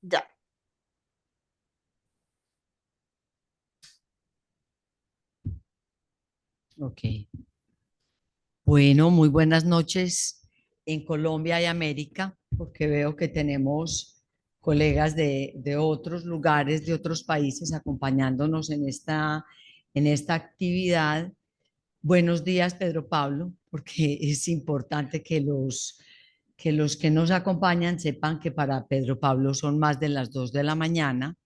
Ya. Ok. Bueno, muy buenas noches en Colombia y América, porque veo que tenemos colegas de otros lugares, de otros países acompañándonos en esta actividad. Buenos días, Pedro Pablo, porque es importante que los que nos acompañan sepan que para Pedro Pablo son más de las 2 de la mañana,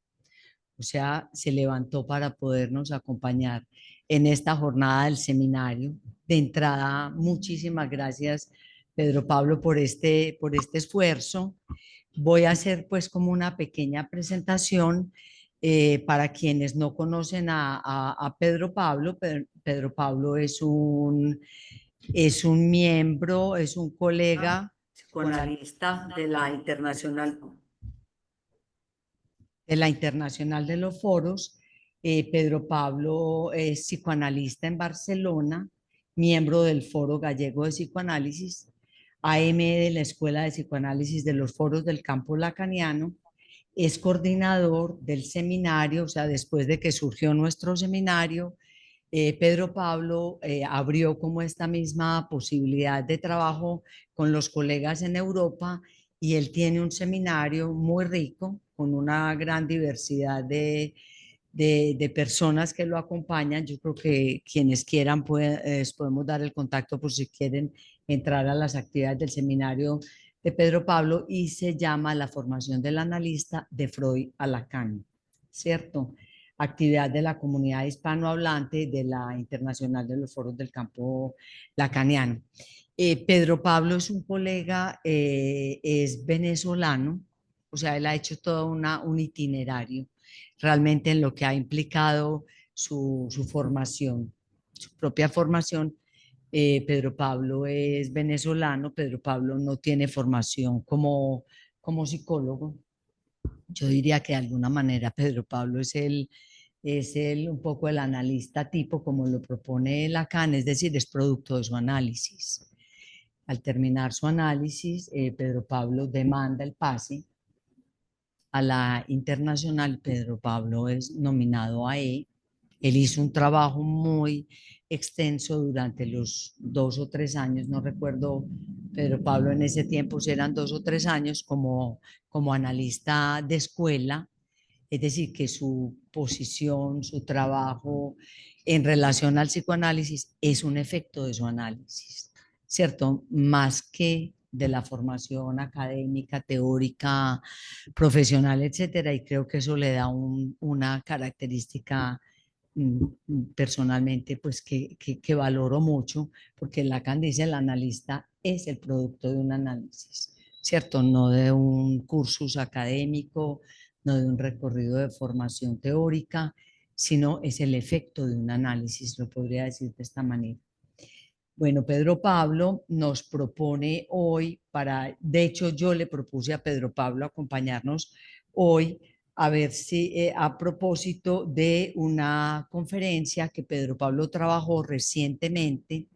o sea, se levantó para podernos acompañar en esta jornada del seminario. De entrada, muchísimas gracias, Pedro Pablo, por este esfuerzo. Voy a hacer pues como una pequeña presentación para quienes no conocen a Pedro Pablo. Pedro Pablo es un miembro, es un colega psicoanalista de la Internacional de los Foros. Pedro Pablo es psicoanalista en Barcelona, miembro del Foro Gallego de Psicoanálisis, AM de la Escuela de Psicoanálisis de los Foros del Campo Lacaniano, es coordinador del seminario, o sea, después de que surgió nuestro seminario, Pedro Pablo abrió como esta misma posibilidad de trabajo con los colegas en Europa y él tiene un seminario muy rico con una gran diversidad de personas que lo acompañan. Yo creo que quienes quieran podemos dar el contacto por si quieren entrar a las actividades del seminario de Pedro Pablo y se llama La formación del analista de Freud a Lacan, ¿cierto? Actividad de la comunidad hispanohablante de la Internacional de los Foros del Campo Lacaniano. Pedro Pablo es un colega, es venezolano, o sea, él ha hecho todo un itinerario realmente en lo que ha implicado su formación, su propia formación. Pedro Pablo es venezolano, Pedro Pablo no tiene formación como psicólogo. Yo diría que de alguna manera Pedro Pablo es un poco el analista tipo como lo propone Lacan, es decir, es producto de su análisis. Al terminar su análisis, Pedro Pablo demanda el pase a la internacional. Pedro Pablo es nominado a él hizo un trabajo muy extenso durante los 2 o 3 años, no recuerdo, Pedro Pablo, en ese tiempo si eran 2 o 3 años como analista de escuela, es decir, que su posición, su trabajo en relación al psicoanálisis es un efecto de su análisis, ¿cierto? Más que de la formación académica, teórica, profesional, etcétera, y creo que eso le da una característica personalmente, pues que valoro mucho, porque Lacan dice el analista es el producto de un análisis, ¿cierto? No de un cursus académico, no de un recorrido de formación teórica, sino es el efecto de un análisis, lo podría decir de esta manera. Bueno, Pedro Pablo nos propone hoy de hecho yo le propuse a Pedro Pablo acompañarnos hoy a ver si a propósito de una conferencia que Pedro Pablo trabajó recientemente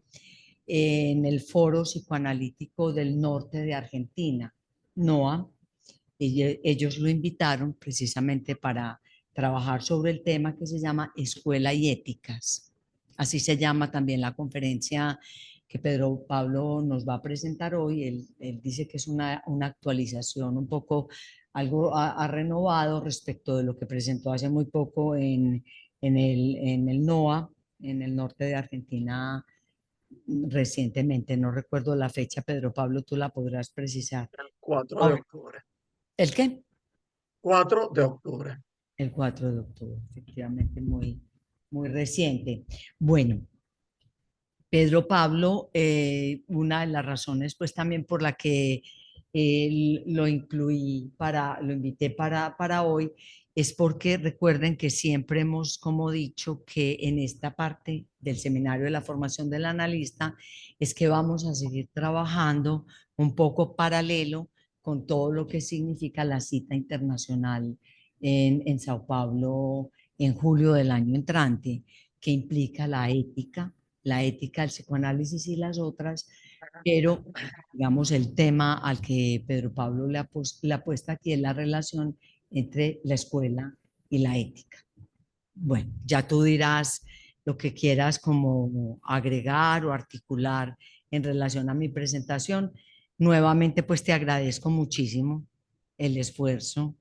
en el Foro Psicoanalítico del Norte de Argentina, NOA. Ellos lo invitaron precisamente para trabajar sobre el tema que se llama Escuela y Éticas. Así se llama también la conferencia que Pedro Pablo nos va a presentar hoy. Él dice que es una actualización un poco, algo ha renovado respecto de lo que presentó hace muy poco en el NOA, en el norte de Argentina, recientemente. No recuerdo la fecha, Pedro Pablo, tú la podrás precisar. El 4 de Ah, octubre. ¿el qué? 4 de octubre. El 4 de octubre, efectivamente, muy reciente. Bueno, Pedro Pablo, una de las razones, pues también por la que lo incluí lo invité para hoy, es porque recuerden que siempre hemos como dicho que en esta parte del seminario de la formación del analista es que vamos a seguir trabajando un poco paralelo con todo lo que significa la cita internacional en Sao Paulo en julio del año entrante, que implica la ética del psicoanálisis y las otras, pero digamos el tema al que Pedro Pablo le apuesta aquí es la relación entre la escuela y la ética. Bueno, ya tú dirás lo que quieras como agregar o articular en relación a mi presentación. Nuevamente, pues te agradezco muchísimo el esfuerzo,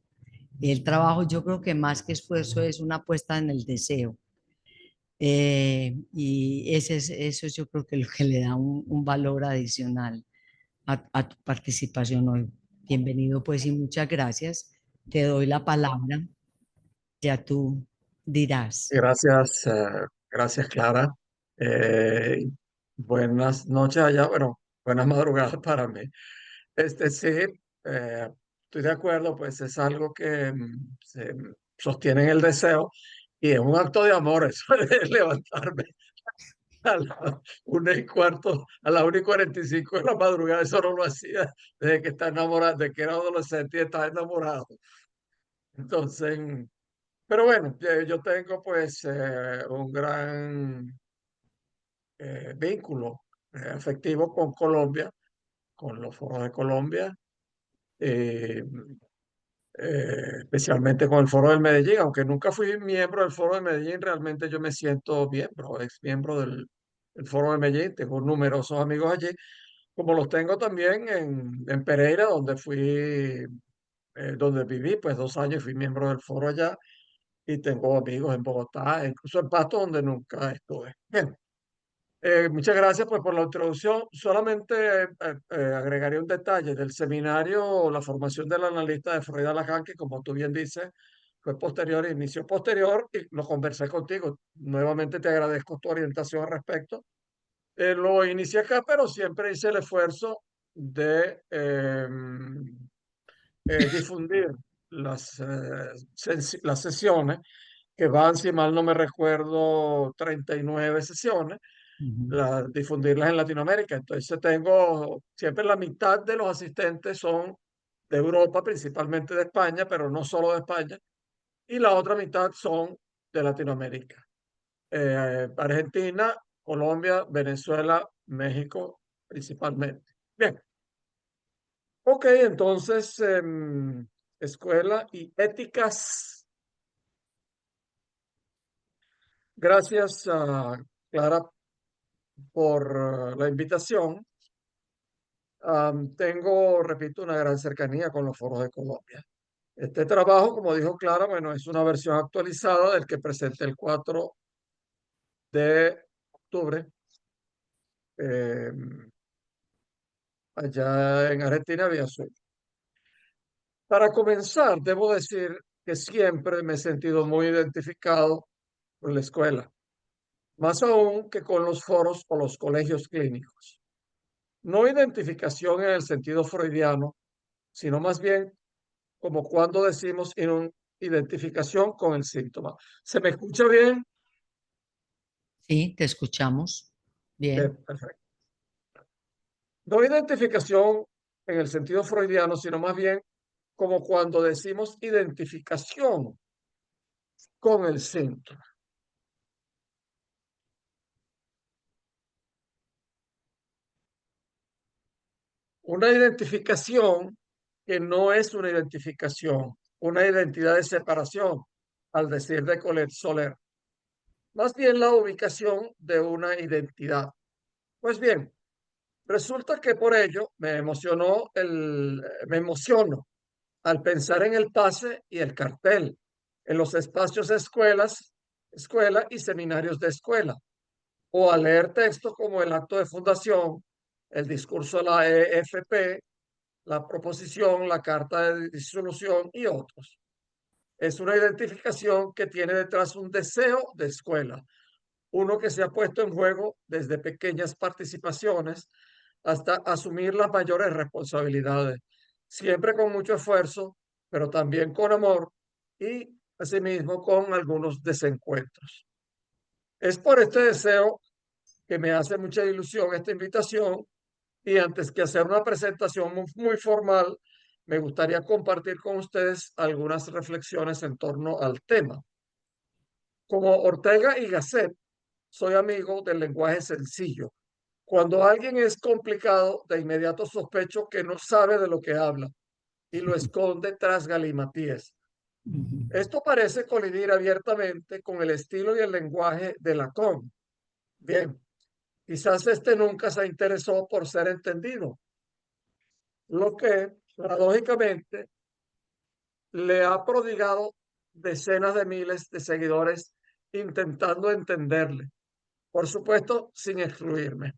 el trabajo. Yo creo que más que esfuerzo es una puesta en el deseo. Y eso es yo creo que lo que le da un valor adicional a tu participación hoy. Bienvenido pues y muchas gracias. Te doy la palabra, ya tú dirás. Gracias, gracias Clara. Eh, Buenas noches allá, bueno, buenas madrugadas para mí. Sí, estoy de acuerdo, pues es algo que se sostiene en el deseo y es un acto de amor eso de levantarme a la 1:15, a la 1:45 de la madrugada. Eso no lo hacía desde que está enamorado, desde que era adolescente y estaba enamorado. Entonces, pero bueno, yo tengo pues un gran vínculo afectivo con Colombia, con los foros de Colombia, eh, especialmente con el Foro del Medellín. Aunque nunca fui miembro del Foro de Medellín, realmente yo me siento miembro, ex miembro del Foro de Medellín. Tengo numerosos amigos allí, como los tengo también en Pereira, donde viví pues 2 años, fui miembro del foro allá, y tengo amigos en Bogotá, incluso en Pasto, donde nunca estuve. Bien, muchas gracias pues por la introducción. Solamente agregaría un detalle del seminario, la formación del analista de Florida Lacan, que como tú bien dices, fue posterior, inició posterior, y lo conversé contigo. Nuevamente te agradezco tu orientación al respecto. Lo inicié acá, pero siempre hice el esfuerzo de difundir las sesiones, que van, si mal no me recuerdo, 39 sesiones, Ujú. difundirlas en Latinoamérica. Entonces tengo siempre la mitad de los asistentes son de Europa, principalmente de España, pero no solo de España, y la otra mitad son de Latinoamérica. Argentina, Colombia, Venezuela, México, principalmente. Bien, ok, entonces, escuela y éticas. Gracias a Clara por la invitación. Tengo, repito, una gran cercanía con los foros de Colombia. Este trabajo, como dijo Clara, bueno, es una versión actualizada del que presenté el 4 de octubre, eh, allá en Argentina, vía Zoom. Para comenzar, debo decir que siempre me he sentido muy identificado con la escuela, más aún que con los foros o los colegios clínicos. No identificación en el sentido freudiano, sino más bien como cuando decimos identificación con el síntoma. ¿Se me escucha bien? Sí, te escuchamos. Bien. Perfecto. No identificación en el sentido freudiano, sino más bien como cuando decimos identificación con el síntoma. Una identificación que no es una identificación, una identidad de separación, al decir de Colette Soler. Más bien la ubicación de una identidad. Pues bien, resulta que por ello me emociono al pensar en el pase y el cartel, en los espacios de escuela y seminarios de escuela, o al leer textos como el acto de fundación, el discurso de la EFP, la proposición, la carta de disolución y otros. Es una identificación que tiene detrás un deseo de escuela, uno que se ha puesto en juego desde pequeñas participaciones hasta asumir las mayores responsabilidades, siempre con mucho esfuerzo, pero también con amor y asimismo con algunos desencuentros. Es por este deseo que me hace mucha ilusión esta invitación, y antes que hacer una presentación muy formal, me gustaría compartir con ustedes algunas reflexiones en torno al tema. Como Ortega y Gasset, soy amigo del lenguaje sencillo, Cuando alguien es complicado, de inmediato sospecho que no sabe de lo que habla y lo esconde tras galimatías. Ujú. Esto parece colidir abiertamente con el estilo y el lenguaje de Lacan. Bien, quizás este nunca se interesó por ser entendido, lo que paradójicamente le ha prodigado decenas de miles de seguidores intentando entenderle, por supuesto, sin excluirme.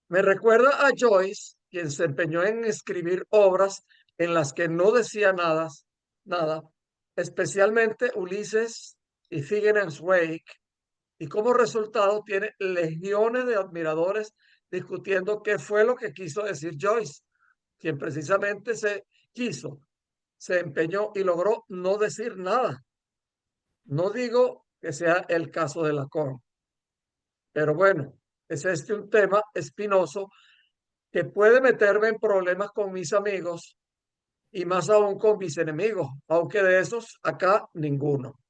Me recuerda a Joyce, quien se empeñó en escribir obras en las que no decía nada, especialmente Ulises y Finnegans Wake, y como resultado tiene legiones de admiradores discutiendo qué fue lo que quiso decir Joyce, quien precisamente se empeñó y logró no decir nada. No digo que sea el caso de Lacan, pero bueno, es este un tema espinoso que puede meterme en problemas con mis amigos y más aún con mis enemigos, aunque de esos acá ninguno.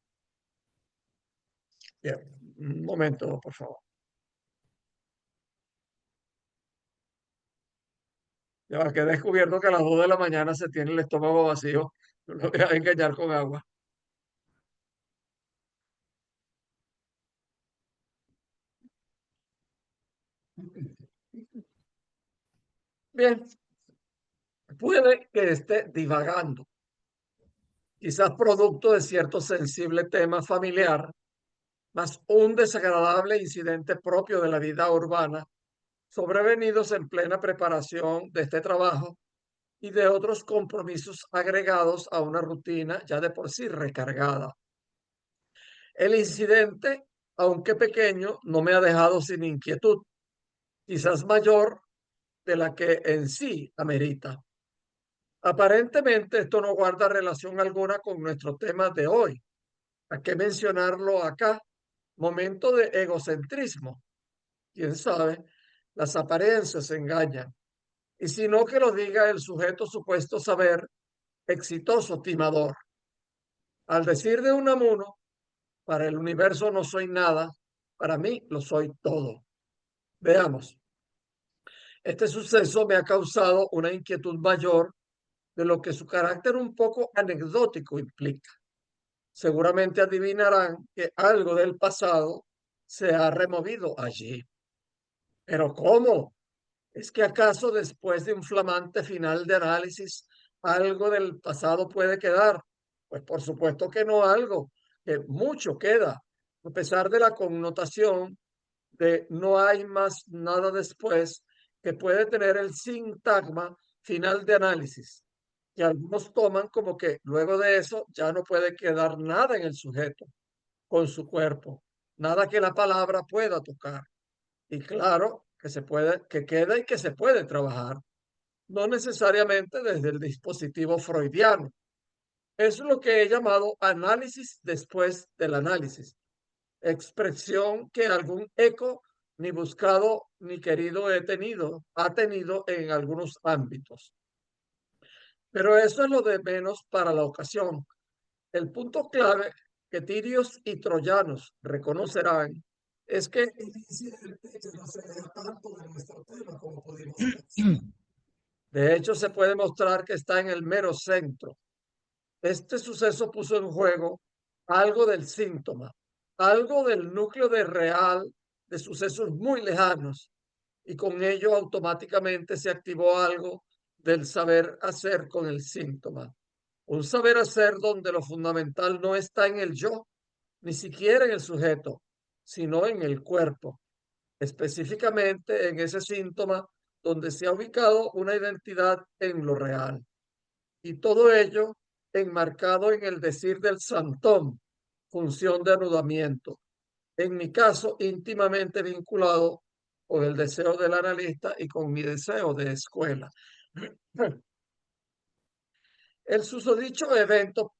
Bien, un momento, por favor. Ya que he descubierto que a las 2 de la mañana se tiene el estómago vacío. No lo voy a engañar con agua. Bien, puede que esté divagando, quizás producto de cierto sensible tema familiar, más un desagradable incidente propio de la vida urbana, sobrevenidos en plena preparación de este trabajo y de otros compromisos agregados a una rutina ya de por sí recargada. El incidente, aunque pequeño, no me ha dejado sin inquietud, quizás mayor de la que en sí amerita. Aparentemente esto no guarda relación alguna con nuestro tema de hoy. ¿A qué mencionarlo acá? Momento de egocentrismo. Quién sabe, las apariencias engañan. Y si no, que lo diga el sujeto supuesto saber, exitoso timador. Al decir de Unamuno, para el universo no soy nada, para mí lo soy todo. Veamos, este suceso me ha causado una inquietud mayor de lo que su carácter un poco anecdótico implica. Seguramente adivinarán que algo del pasado se ha removido allí. Pero ¿cómo? ¿Es que acaso después de un flamante final de análisis algo del pasado puede quedar? Pues por supuesto que no algo, que mucho queda, a pesar de la connotación de no hay más nada después que puede tener el sintagma final de análisis, que algunos toman como que luego de eso ya no puede quedar nada en el sujeto con su cuerpo, nada que la palabra pueda tocar. Y claro, que se puede, que queda y que se puede trabajar, no necesariamente desde el dispositivo freudiano. Es lo que he llamado análisis después del análisis, expresión que algún eco ni buscado ni querido ha tenido en algunos ámbitos. Pero eso es lo de menos para la ocasión. El punto clave que tirios y troyanos reconocerán es que el incidente ya no se aleja tanto de nuestro tema como pudimos pensar. De hecho, se puede mostrar que está en el mero centro. Este suceso puso en juego algo del síntoma, algo del núcleo de real de sucesos muy lejanos, y con ello automáticamente se activó algo del saber hacer con el síntoma. Un saber hacer donde lo fundamental no está en el yo, ni siquiera en el sujeto, sino en el cuerpo, específicamente en ese síntoma donde se ha ubicado una identidad en lo real. Y todo ello enmarcado en el decir del santón, función de anudamiento. En mi caso, íntimamente vinculado con el deseo del analista y con mi deseo de escuela. El susodicho evento,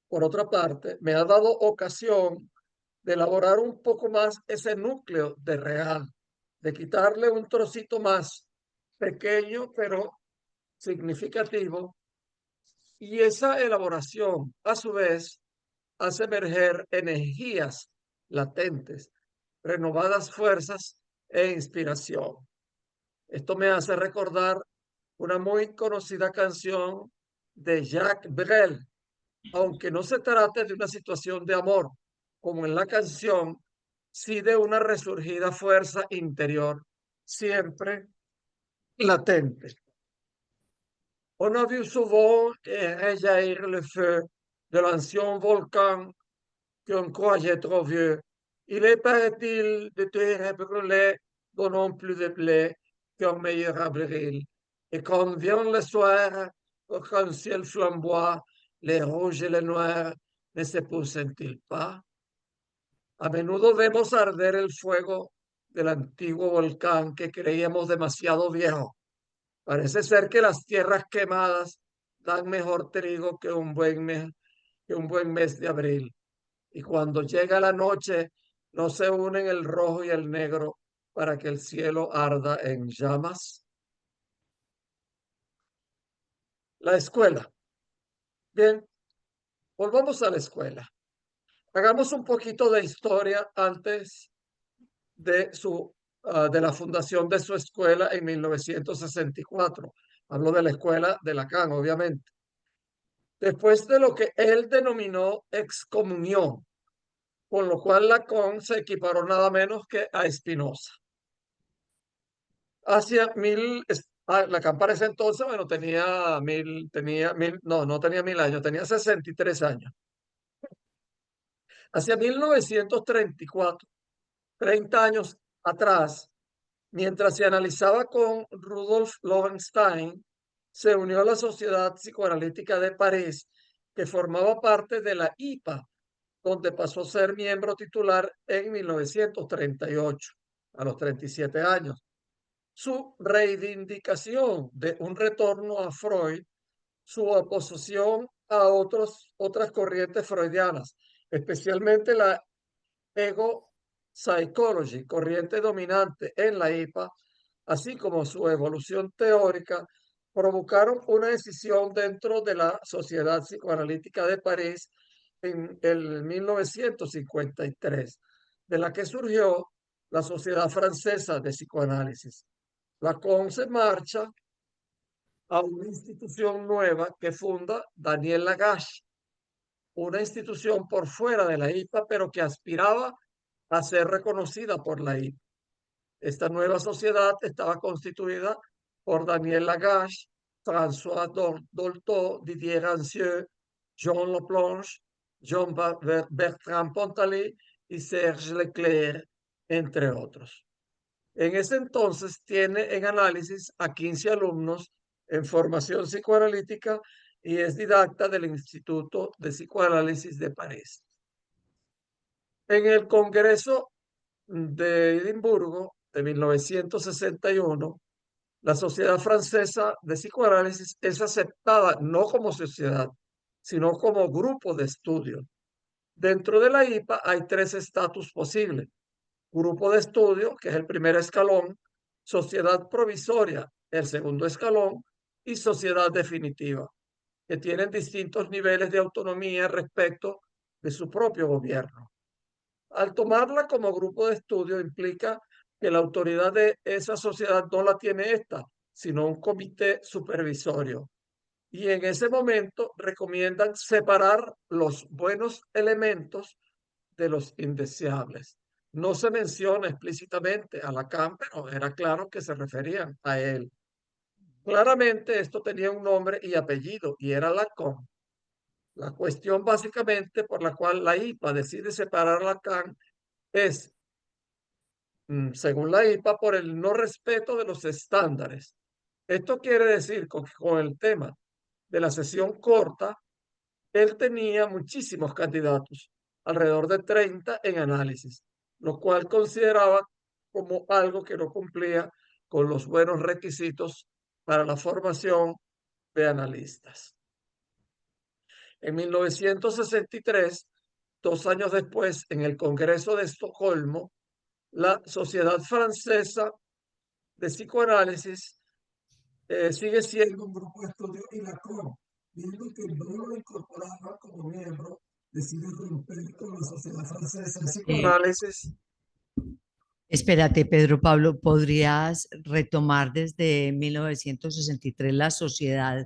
por otra parte, me ha dado ocasión de elaborar un poco más ese núcleo de real, de quitarle un trocito más pequeño pero significativo, y esa elaboración a su vez hace emerger energías latentes, renovadas fuerzas e inspiración. Esto me hace recordar una muy conocida canción de Jacques Brel, aunque no se trate de una situación de amor, como en la canción, sí de una resurgida fuerza interior, siempre latente. On a vu souvent réjaillir le feu de l'ancien volcan qu'on croyait trop vieux. Il est, paraît-il, de terre brûlée, donnant plus de blé qu'un meilleur avril. Et quand vient le soir, quand le ciel flamboie, les rouges et les noirs ne se poussent-ils pas? A menudo vemos arder el fuego del antiguo volcán que creíamos demasiado viejo. Parece ser que las tierras quemadas dan mejor trigo que un buen mes de abril. Y cuando llega la noche, no se unen el rojo y el negro para que el cielo arda en llamas. La escuela. Bien, volvamos a la escuela. Hagamos un poquito de historia antes de de la fundación de su escuela en 1964. Hablo de la escuela de Lacan, obviamente. Después de lo que él denominó excomunión, con lo cual Lacan se equiparó nada menos que a Spinoza. Hacia Lacan para ese entonces, bueno, no tenía 1000 años, tenía 63 años. Hacia 1934, 30 años atrás, mientras se analizaba con Rudolf Lowenstein, se unió a la Sociedad Psicoanalítica de París, que formaba parte de la IPA, donde pasó a ser miembro titular en 1938, a los 37 años. Su reivindicación de un retorno a Freud, su oposición a otras corrientes freudianas, especialmente la ego psychology, corriente dominante en la IPA, así como su evolución teórica, provocaron una decisión dentro de la Sociedad Psicoanalítica de París en el 1953, de la que surgió la Sociedad Francesa de Psicoanálisis. Lacan se marcha a una institución nueva que funda Daniel Lagache, una institución por fuera de la IPA, pero que aspiraba a ser reconocida por la IPA. Esta nueva sociedad estaba constituida por Daniel Lagache, François Dolto, Didier Rancieux, Jean Laplanche, Jean Bertrand Pontalis y Serge Leclerc, entre otros. En ese entonces tiene en análisis a 15 alumnos en formación psicoanalítica y es didacta del Instituto de Psicoanálisis de París. En el Congreso de Edimburgo de 1961, la Sociedad Francesa de Psicoanálisis es aceptada no como sociedad, sino como grupo de estudio. Dentro de la IPA hay tres estatus posibles: grupo de estudio, que es el primer escalón; sociedad provisoria, el segundo escalón; y sociedad definitiva, que tienen distintos niveles de autonomía respecto de su propio gobierno. Al tomarla como grupo de estudio implica que la autoridad de esa sociedad no la tiene esta, sino un comité supervisorio. Y en ese momento recomiendan separar los buenos elementos de los indeseables. No se menciona explícitamente a Lacan, pero era claro que se referían a él. Claramente esto tenía un nombre y apellido y era Lacan. La cuestión básicamente por la cual la IPA decide separar a Lacan es, según la IPA, por el no respeto de los estándares. Esto quiere decir que con el tema de la sesión corta, él tenía muchísimos candidatos, alrededor de 30 en análisis, lo cual consideraba como algo que no cumplía con los buenos requisitos para la formación de analistas. En 1963, 2 años después, en el Congreso de Estocolmo, la Sociedad Francesa de Psicoanálisis sigue siendo un grupo de estudio y Lacan, viendo que no lo incorporaba como miembro, decide romper con la Sociedad Francesa de Eh, Psicoanálisis Espérate, Pedro Pablo, ¿podrías retomar desde 1963 la sociedad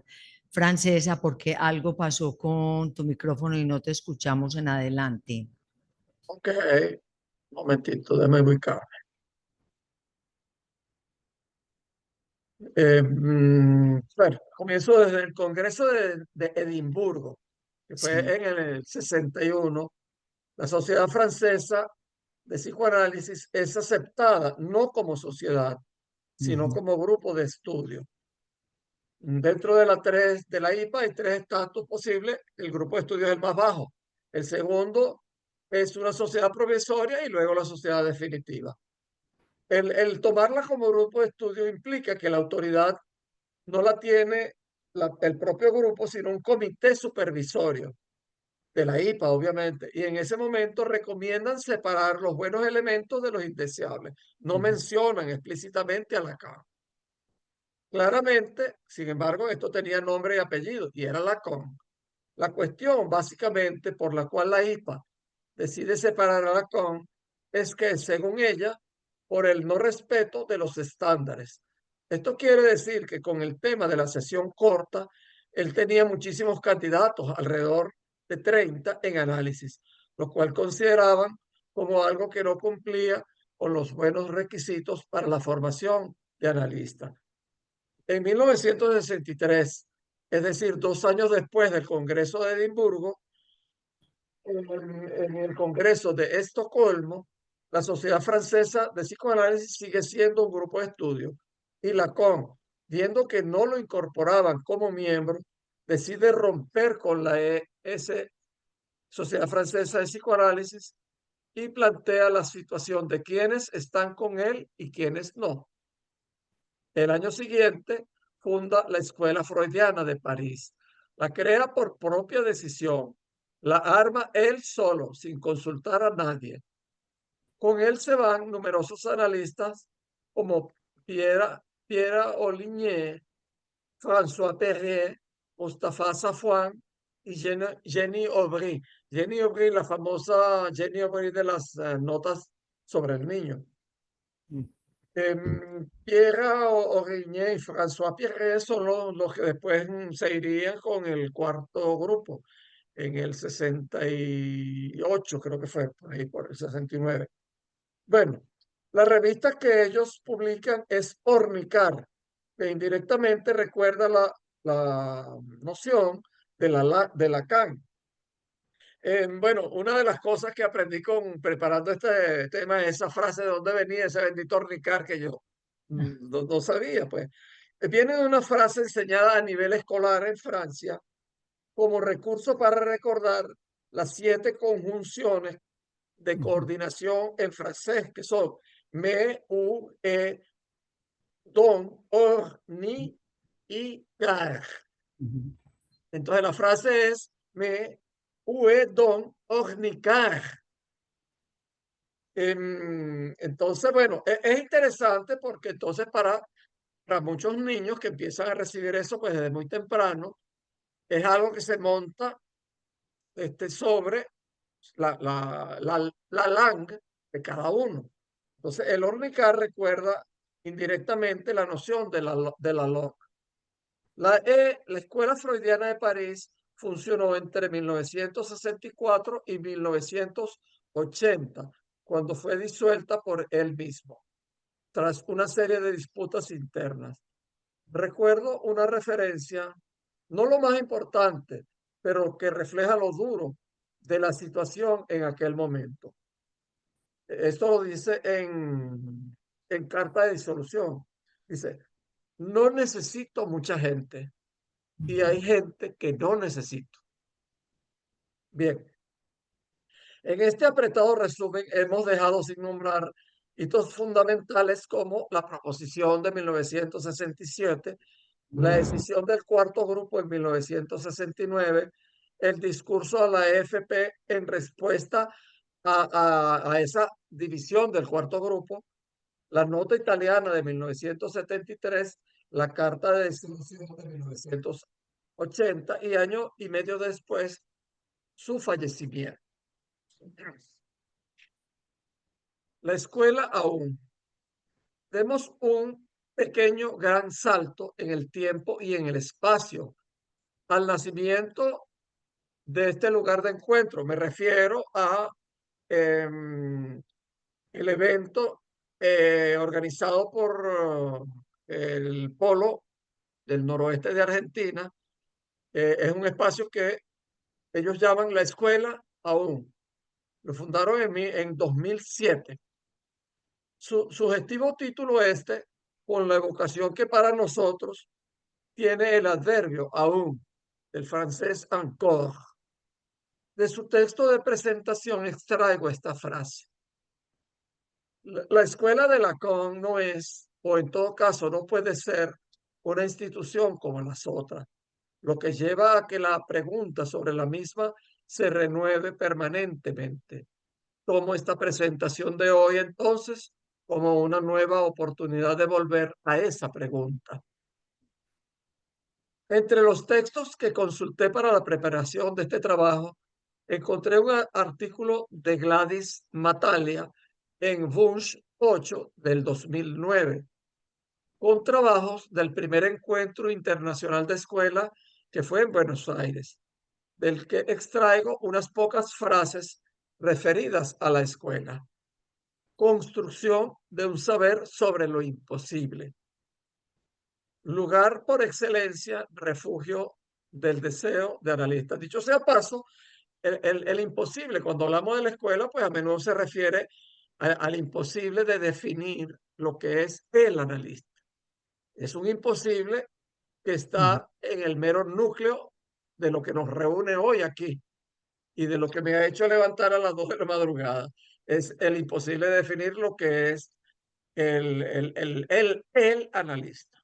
francesa? Porque algo pasó con tu micrófono y no te escuchamos en adelante. Ok, un momentito, déjame ubicar. Bueno, comienzo desde el Congreso de Edimburgo, que fue Sí. en el 61. La Sociedad Francesa de Psicoanálisis es aceptada no como sociedad, sino Ujú, como grupo de estudio. Dentro de de la IPA hay tres estatus posibles. El grupo de estudio es el más bajo. El segundo es una sociedad provisoria y luego la sociedad definitiva. El tomarla como grupo de estudio implica que la autoridad no la tiene el propio grupo, sino un comité supervisorio de la IPA, obviamente. Y en ese momento recomiendan separar los buenos elementos de los indeseables. No ujú, mencionan explícitamente a Lacan. Claramente, sin embargo, esto tenía nombre y apellido y era Lacan. La cuestión, básicamente, por la cual la IPA decide separar a Lacan es que, según ella, por el no respeto de los estándares. Esto quiere decir que con el tema de la sesión corta, él tenía muchísimos candidatos, alrededor de 30 en análisis, lo cual consideraban como algo que no cumplía con los buenos requisitos para la formación de analista. En 1963, es decir, 2 años después del Congreso de Edimburgo, en el Congreso de Estocolmo, la Sociedad Francesa de Psicoanálisis sigue siendo un grupo de estudio y Lacan, viendo que no lo incorporaban como miembro, decide romper con la Sociedad Francesa de Psicoanálisis y plantea la situación de quienes están con él y quienes no. El año siguiente funda la Escuela Freudiana de París. La crea por propia decisión. La arma él solo, sin consultar a nadie. Con él se van numerosos analistas como Pierre Oligny, François Perrier, Mustafa Safwan y Jenny Aubry. Jenny Aubry, la famosa Jenny Aubry de las notas sobre el niño. ujú. Pierre Origné y François Pierre son los que después se irían con el cuarto grupo en el 68, creo que fue, por ahí, por el 69. Bueno, la revista que ellos publican es Ornicar, que indirectamente recuerda la noción de Lacan. Bueno, una de las cosas que aprendí preparando este tema es esa frase de dónde venía ese bendito Ricard que yo no sabía, pues. Viene de una frase enseñada a nivel escolar en Francia como recurso para recordar las 7 conjunciones de Ujú, coordinación en francés, que son me, u, don, or, ni y car. ujú, Entonces la frase es me, ue, don, or, ni car. Entonces, bueno, es interesante porque entonces para muchos niños que empiezan a recibir eso pues desde muy temprano, es algo que se monta sobre la lang de cada uno. Entonces, el Ornicar recuerda indirectamente la noción de la LOC. La Escuela Freudiana de París funcionó entre 1964 y 1980, cuando fue disuelta por él mismo, tras una serie de disputas internas. Recuerdo una referencia, no lo más importante, pero que refleja lo duro de la situación en aquel momento. Esto lo dice en carta de disolución. Dice, no necesito mucha gente y hay gente que no necesito. Bien, en este apretado resumen hemos dejado sin nombrar hitos fundamentales como la proposición de 1967, la decisión del cuarto grupo en 1969, el discurso a la AFP en respuesta a esa división del cuarto grupo, la nota italiana de 1973, la carta de disolución de 1980 y año y medio después su fallecimiento. La escuela aún. Demos un pequeño gran salto en el tiempo y en el espacio al nacimiento de este lugar de encuentro. Me refiero a em, el evento organizado por el Polo del noroeste de Argentina. Es un espacio que ellos llaman la escuela aún. Lo fundaron en 2007. Su sugestivo título este, con la evocación que para nosotros tiene el adverbio aún, el francés encore. De su texto de presentación extraigo esta frase. La escuela de Lacan no es, o en todo caso no puede ser, una institución como las otras, lo que lleva a que la pregunta sobre la misma se renueve permanentemente. Tomo esta presentación de hoy entonces como una nueva oportunidad de volver a esa pregunta. Entre los textos que consulté para la preparación de este trabajo, encontré un artículo de Gladys Matalia en Wunsch 8 del 2009, con trabajos del primer encuentro internacional de escuela que fue en Buenos Aires, del que extraigo unas pocas frases referidas a la escuela. Construcción de un saber sobre lo imposible. Lugar por excelencia, refugio del deseo de analista. Dicho sea paso, el imposible, cuando hablamos de la escuela, pues a menudo se refiere al imposible de definir lo que es el analista. Es un imposible que Ujú. está en el mero núcleo de lo que nos reúne hoy aquí y de lo que me ha hecho levantar a las 2 de la madrugada. Es el imposible de definir lo que es el analista.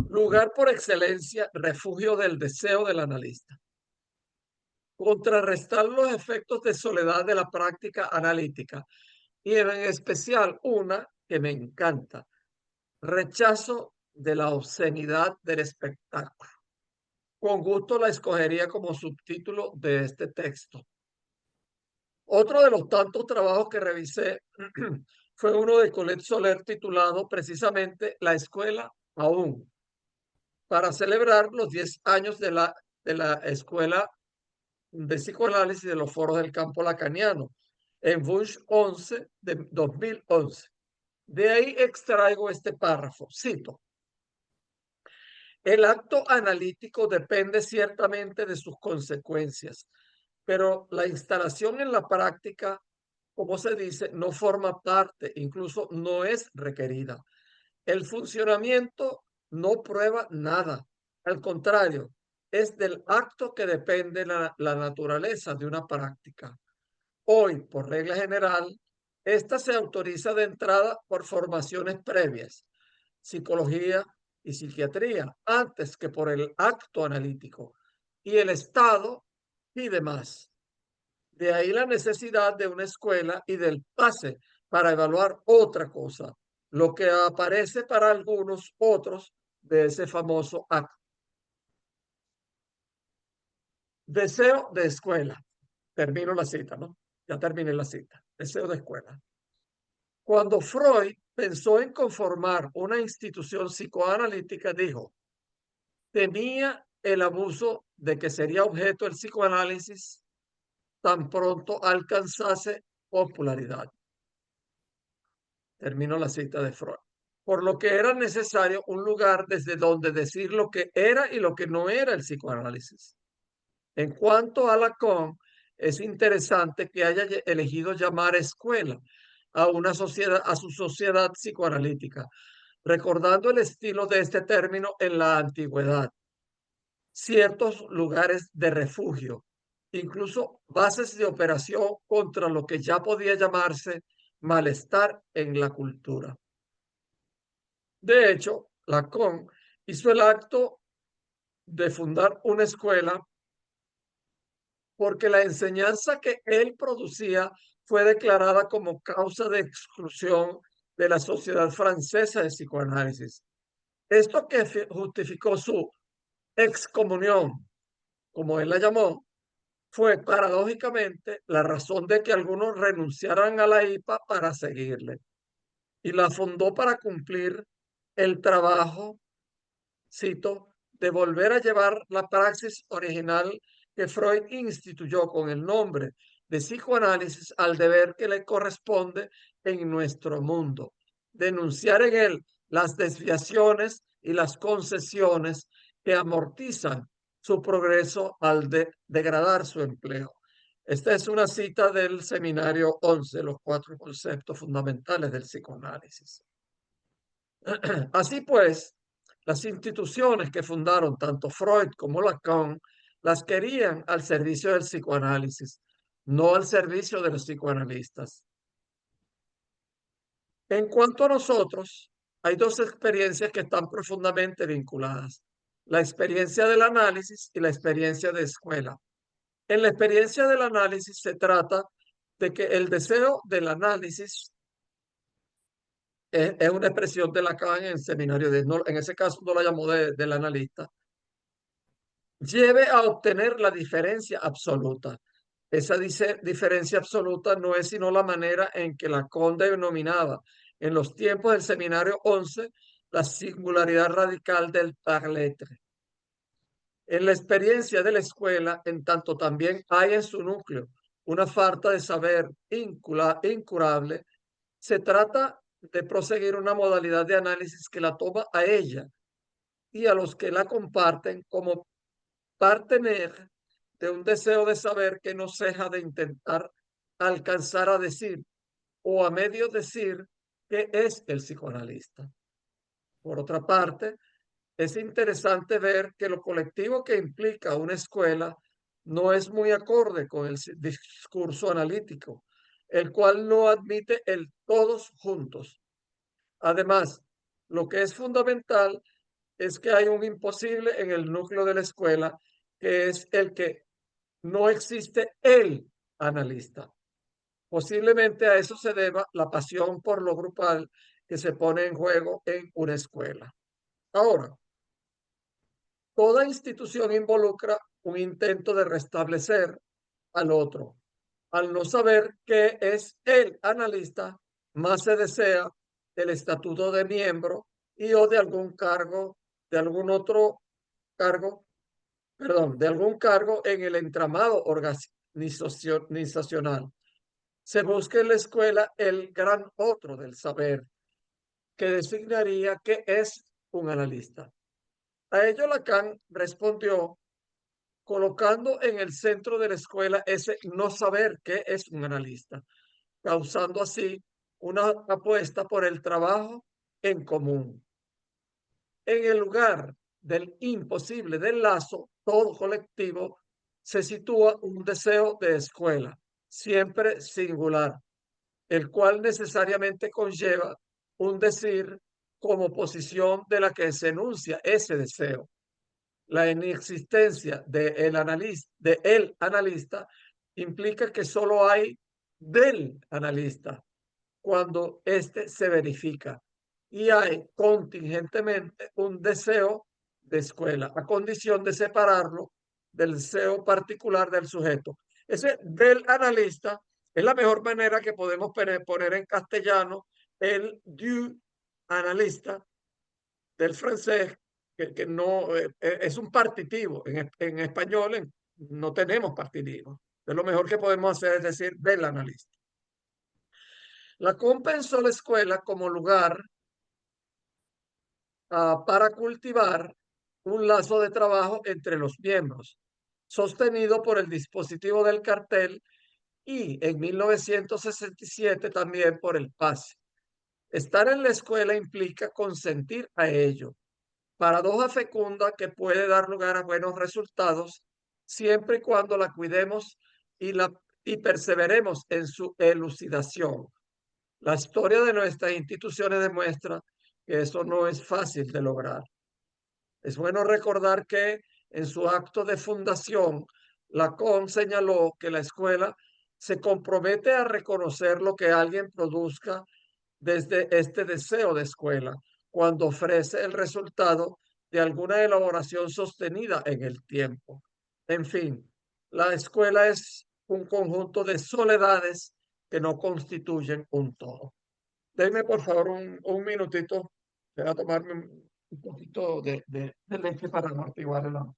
Lugar por excelencia, refugio del deseo del analista. Contrarrestar los efectos de soledad de la práctica analítica y en especial una que me encanta, rechazo de la obscenidad del espectáculo. Con gusto la escogería como subtítulo de este texto. Otro de los tantos trabajos que revisé fue uno de Colette Soler titulado precisamente La escuela aún, para celebrar los 10 años de la escuela de psicoanálisis de los foros del campo lacaniano en Bush 11 de 2011. De ahí extraigo este párrafo, cito. El acto analítico depende ciertamente de sus consecuencias, pero la instalación en la práctica, como se dice, no forma parte, incluso no es requerida. El funcionamiento no prueba nada. Al contrario, es del acto que depende la naturaleza de una práctica. Hoy, por regla general, esta se autoriza de entrada por formaciones previas, psicología y psiquiatría, antes que por el acto analítico. Y el Estado pide más. De ahí la necesidad de una escuela y del pase para evaluar otra cosa, lo que aparece para algunos otros de ese famoso acto. Deseo de escuela. Termino la cita, ¿no? Ya terminé la cita. Deseo de escuela. Cuando Freud pensó en conformar una institución psicoanalítica, dijo, temía el abuso de que sería objeto el psicoanálisis tan pronto alcanzase popularidad. Termino la cita de Freud. Por lo que era necesario un lugar desde donde decir lo que era y lo que no era el psicoanálisis. En cuanto a Lacan, es interesante que haya elegido llamar escuela a una sociedad, a su sociedad psicoanalítica, recordando el estilo de este término en la antigüedad. Ciertos lugares de refugio, incluso bases de operación contra lo que ya podía llamarse malestar en la cultura. De hecho, Lacan hizo el acto de fundar una escuela porque la enseñanza que él producía fue declarada como causa de exclusión de la Sociedad Francesa de Psicoanálisis. Esto que justificó su excomunión, como él la llamó, fue paradójicamente la razón de que algunos renunciaran a la IPA para seguirle y la fundó para cumplir el trabajo, cito, de volver a llevar la praxis original que Freud instituyó con el nombre de psicoanálisis al deber que le corresponde en nuestro mundo, denunciar en él las desviaciones y las concesiones que amortizan su progreso al degradar su empleo. Esta es una cita del seminario 11, los cuatro conceptos fundamentales del psicoanálisis. Así pues, las instituciones que fundaron tanto Freud como Lacan las querían al servicio del psicoanálisis, no al servicio de los psicoanalistas. En cuanto a nosotros, hay dos experiencias que están profundamente vinculadas: la experiencia del análisis y la experiencia de escuela. En la experiencia del análisis se trata de que el deseo del análisis es una expresión de Lacan en el seminario, en ese caso no la llamó del analista, lleve a obtener la diferencia absoluta. Esa diferencia absoluta no es sino la manera en que Lacan denominaba en los tiempos del seminario 11 la singularidad radical del parletre. En la experiencia de la escuela, en tanto también hay en su núcleo una falta de saber incurable, se trata de proseguir una modalidad de análisis que la toma a ella y a los que la comparten como partener de un deseo de saber que no ceja de intentar alcanzar a decir o a medio decir que es el psicoanalista. Por otra parte, es interesante ver que lo colectivo que implica una escuela no es muy acorde con el discurso analítico, el cual no admite el todos juntos. Además, lo que es fundamental es que hay un imposible en el núcleo de la escuela, que es el que no existe el analista. Posiblemente a eso se deba la pasión por lo grupal que se pone en juego en una escuela. Ahora, toda institución involucra un intento de restablecer al otro. Al no saber qué es el analista, más se desea el estatuto de miembro y o de algún cargo, de algún otro cargo, perdón, de algún cargo en el entramado organizacional. Se busca en la escuela el gran otro del saber, que designaría qué es un analista. A ello Lacan respondió colocando en el centro de la escuela ese no saber qué es un analista, causando así una apuesta por el trabajo en común. En el lugar del imposible del lazo, todo colectivo, se sitúa un deseo de escuela, siempre singular, el cual necesariamente conlleva un decir como posición de la que se enuncia ese deseo. La inexistencia de el analista implica que solo hay del analista cuando éste se verifica y hay contingentemente un deseo de escuela, a condición de separarlo del deseo particular del sujeto. Ese del analista es la mejor manera que podemos poner en castellano el du analista del francés, que no es un partitivo. En español no tenemos partitivo. Entonces, lo mejor que podemos hacer es decir del analista. La compensó la escuela como lugar para cultivar un lazo de trabajo entre los miembros, sostenido por el dispositivo del cartel y en 1967 también por el pase. Estar en la escuela implica consentir a ello, paradoja fecunda que puede dar lugar a buenos resultados siempre y cuando la cuidemos y perseveremos en su elucidación. La historia de nuestras instituciones demuestra que eso no es fácil de lograr. Es bueno recordar que en su acto de fundación, Lacan señaló que la escuela se compromete a reconocer lo que alguien produzca desde este deseo de escuela, cuando ofrece el resultado de alguna elaboración sostenida en el tiempo. En fin, la escuela es un conjunto de soledades que no constituyen un todo. Denme por favor un minutito. Voy a tomarme un poquito de leche para amortiguar el hambre.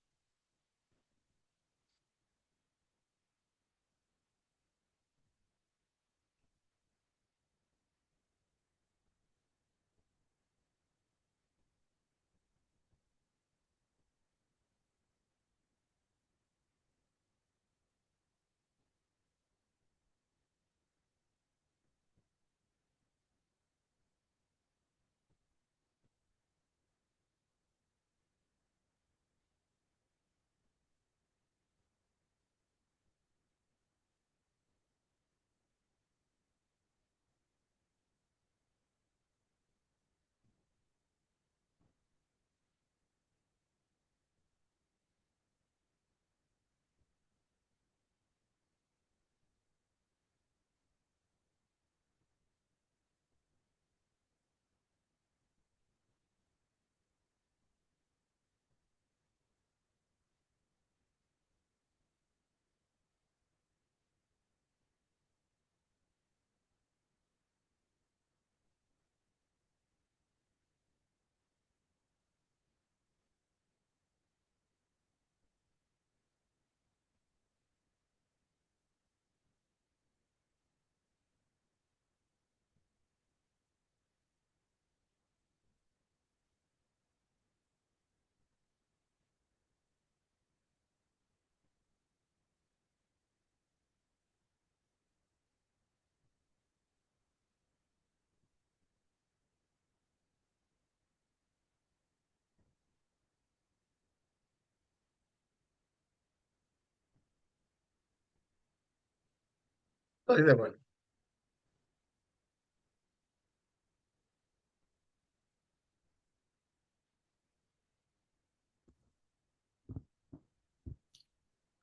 Estoy de vuelta.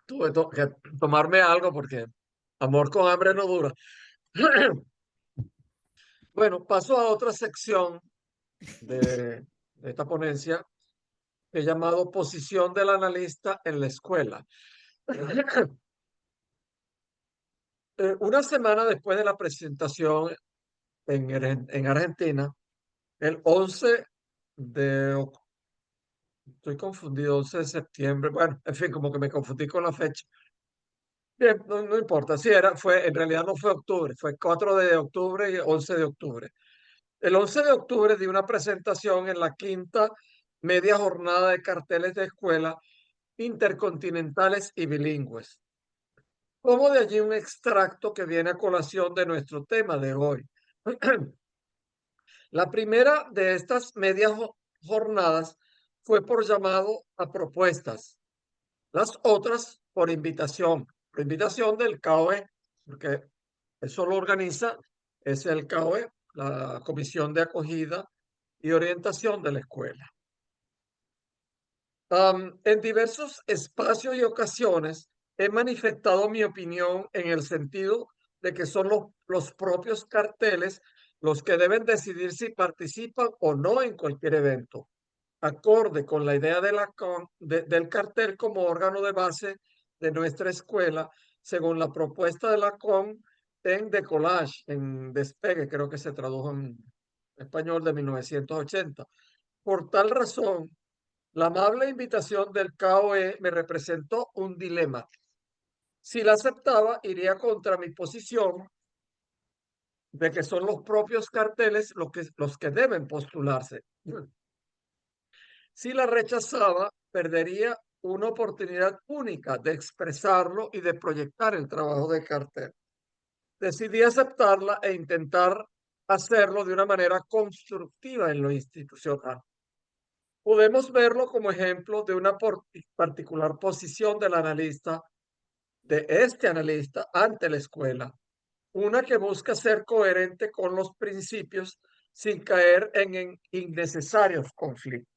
Que tomarme algo porque amor con hambre no dura. Bueno, paso a otra sección de esta ponencia. He llamado posición del analista en la escuela. Una semana después de la presentación en Argentina, el 11 de, estoy confundido, 11 de septiembre, bueno, en fin, como que me confundí con la fecha. Bien, no importa, sí, en realidad no fue octubre, fue 4 de octubre y 11 de octubre. El 11 de octubre di una presentación en la quinta media jornada de carteles de escuela intercontinentales y bilingües. Tomo de allí un extracto que viene a colación de nuestro tema de hoy. La primera de estas medias jornadas fue por llamado a propuestas, las otras por invitación del CAOE, porque eso lo organiza, es el CAOE, la Comisión de Acogida y Orientación de la Escuela. En diversos espacios y ocasiones he manifestado mi opinión en el sentido de que son los propios carteles los que deben decidir si participan o no en cualquier evento, acorde con la idea del cartel como órgano de base de nuestra escuela, según la propuesta de la CON en Decollage, en Despegue, creo que se tradujo en español de 1980. Por tal razón, la amable invitación del CAOE me representó un dilema. Si la aceptaba, iría contra mi posición de que son los propios carteles los que deben postularse. Si la rechazaba, perdería una oportunidad única de expresarlo y de proyectar el trabajo de cartel. Decidí aceptarla e intentar hacerlo de una manera constructiva en lo institucional. Podemos verlo como ejemplo de una particular posición del analista, de este analista ante la escuela, una que busca ser coherente con los principios sin caer en innecesarios conflictos.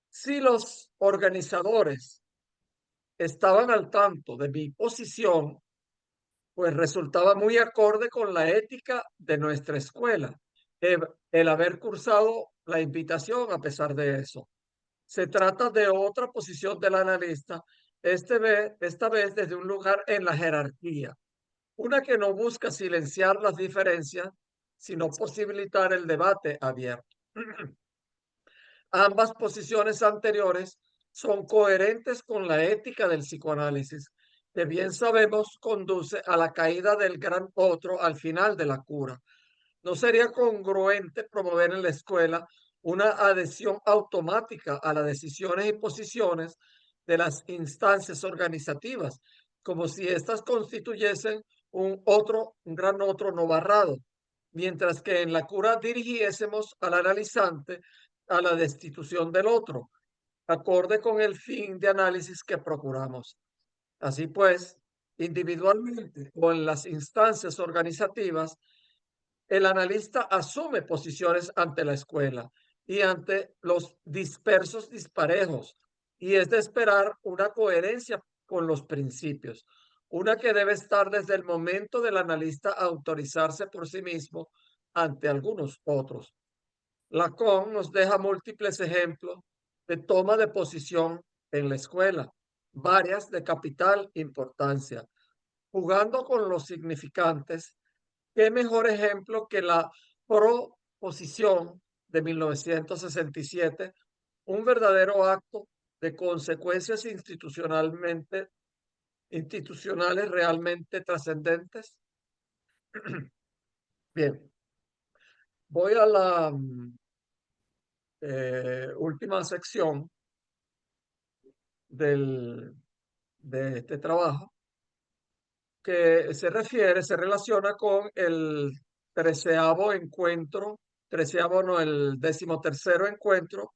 Si los organizadores estaban al tanto de mi posición, pues resultaba muy acorde con la ética de nuestra escuela, el haber cursado la invitación a pesar de eso. Se trata de otra posición del analista, esta vez desde un lugar en la jerarquía, una que no busca silenciar las diferencias, sino posibilitar el debate abierto. Ambas posiciones anteriores son coherentes con la ética del psicoanálisis, que bien sabemos conduce a la caída del gran otro al final de la cura. ¿No sería congruente promover en la escuela una adhesión automática a las decisiones y posiciones de las instancias organizativas, como si éstas constituyesen un gran otro no barrado, mientras que en la cura dirigiésemos al analizante a la destitución del otro, acorde con el fin de análisis que procuramos? Así pues, individualmente o en las instancias organizativas, el analista asume posiciones ante la escuela y ante los dispersos disparejos, y es de esperar una coherencia con los principios, una que debe estar desde el momento del analista autorizarse por sí mismo ante algunos otros. Lacan nos deja múltiples ejemplos de toma de posición en la escuela, varias de capital importancia, jugando con los significantes. ¿Qué mejor ejemplo que la proposición de 1967, un verdadero acto de consecuencias institucionales realmente trascendentes? Bien, voy a la última sección del, de este trabajo, que se relaciona con el treceavo no, el 13º encuentro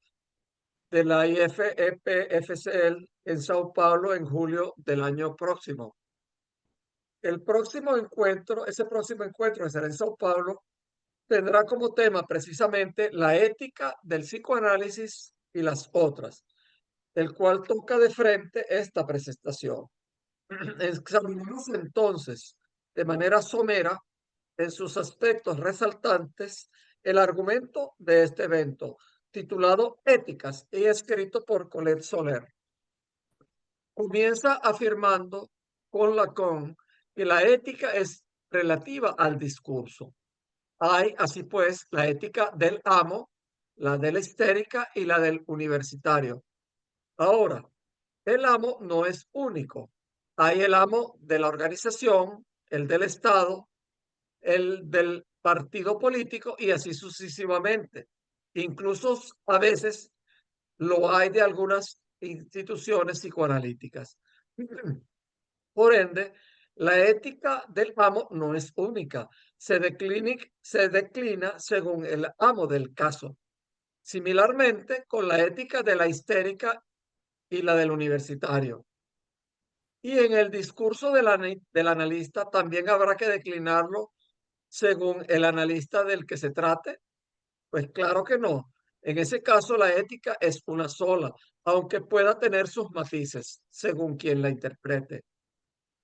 de la IFEP-FCL en Sao Paulo en julio del año próximo. Ese próximo encuentro que será en Sao Paulo, tendrá como tema precisamente la ética del psicoanálisis y las otras, el cual toca de frente esta presentación. Examinemos entonces de manera somera, en sus aspectos resaltantes, el argumento de este evento, titulado Éticas y escrito por Colette Soler. Comienza afirmando con Lacan que la ética es relativa al discurso. Hay, así pues, la ética del amo, la de la histérica y la del universitario. Ahora, el amo no es único. Hay el amo de la organización, el del Estado, el del partido político y así sucesivamente. Incluso a veces lo hay de algunas instituciones psicoanalíticas. Por ende, la ética del amo no es única, se declina según el amo del caso. Similarmente con la ética de la histérica y la del universitario. Y en el discurso del analista también habrá que declinarlo según el analista del que se trate. Pues claro que no. En ese caso la ética es una sola, aunque pueda tener sus matices según quien la interprete.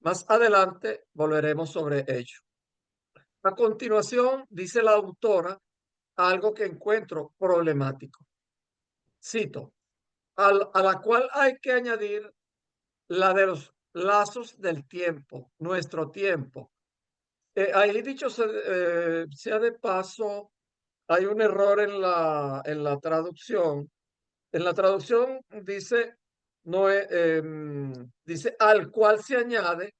Más adelante volveremos sobre ello. A continuación, dice la autora algo que encuentro problemático. Cito, a la cual hay que añadir la de los lazos del tiempo, nuestro tiempo. Ahí dicho sea de paso, hay un error en la traducción. En la traducción dice, no, dice al cual se añade,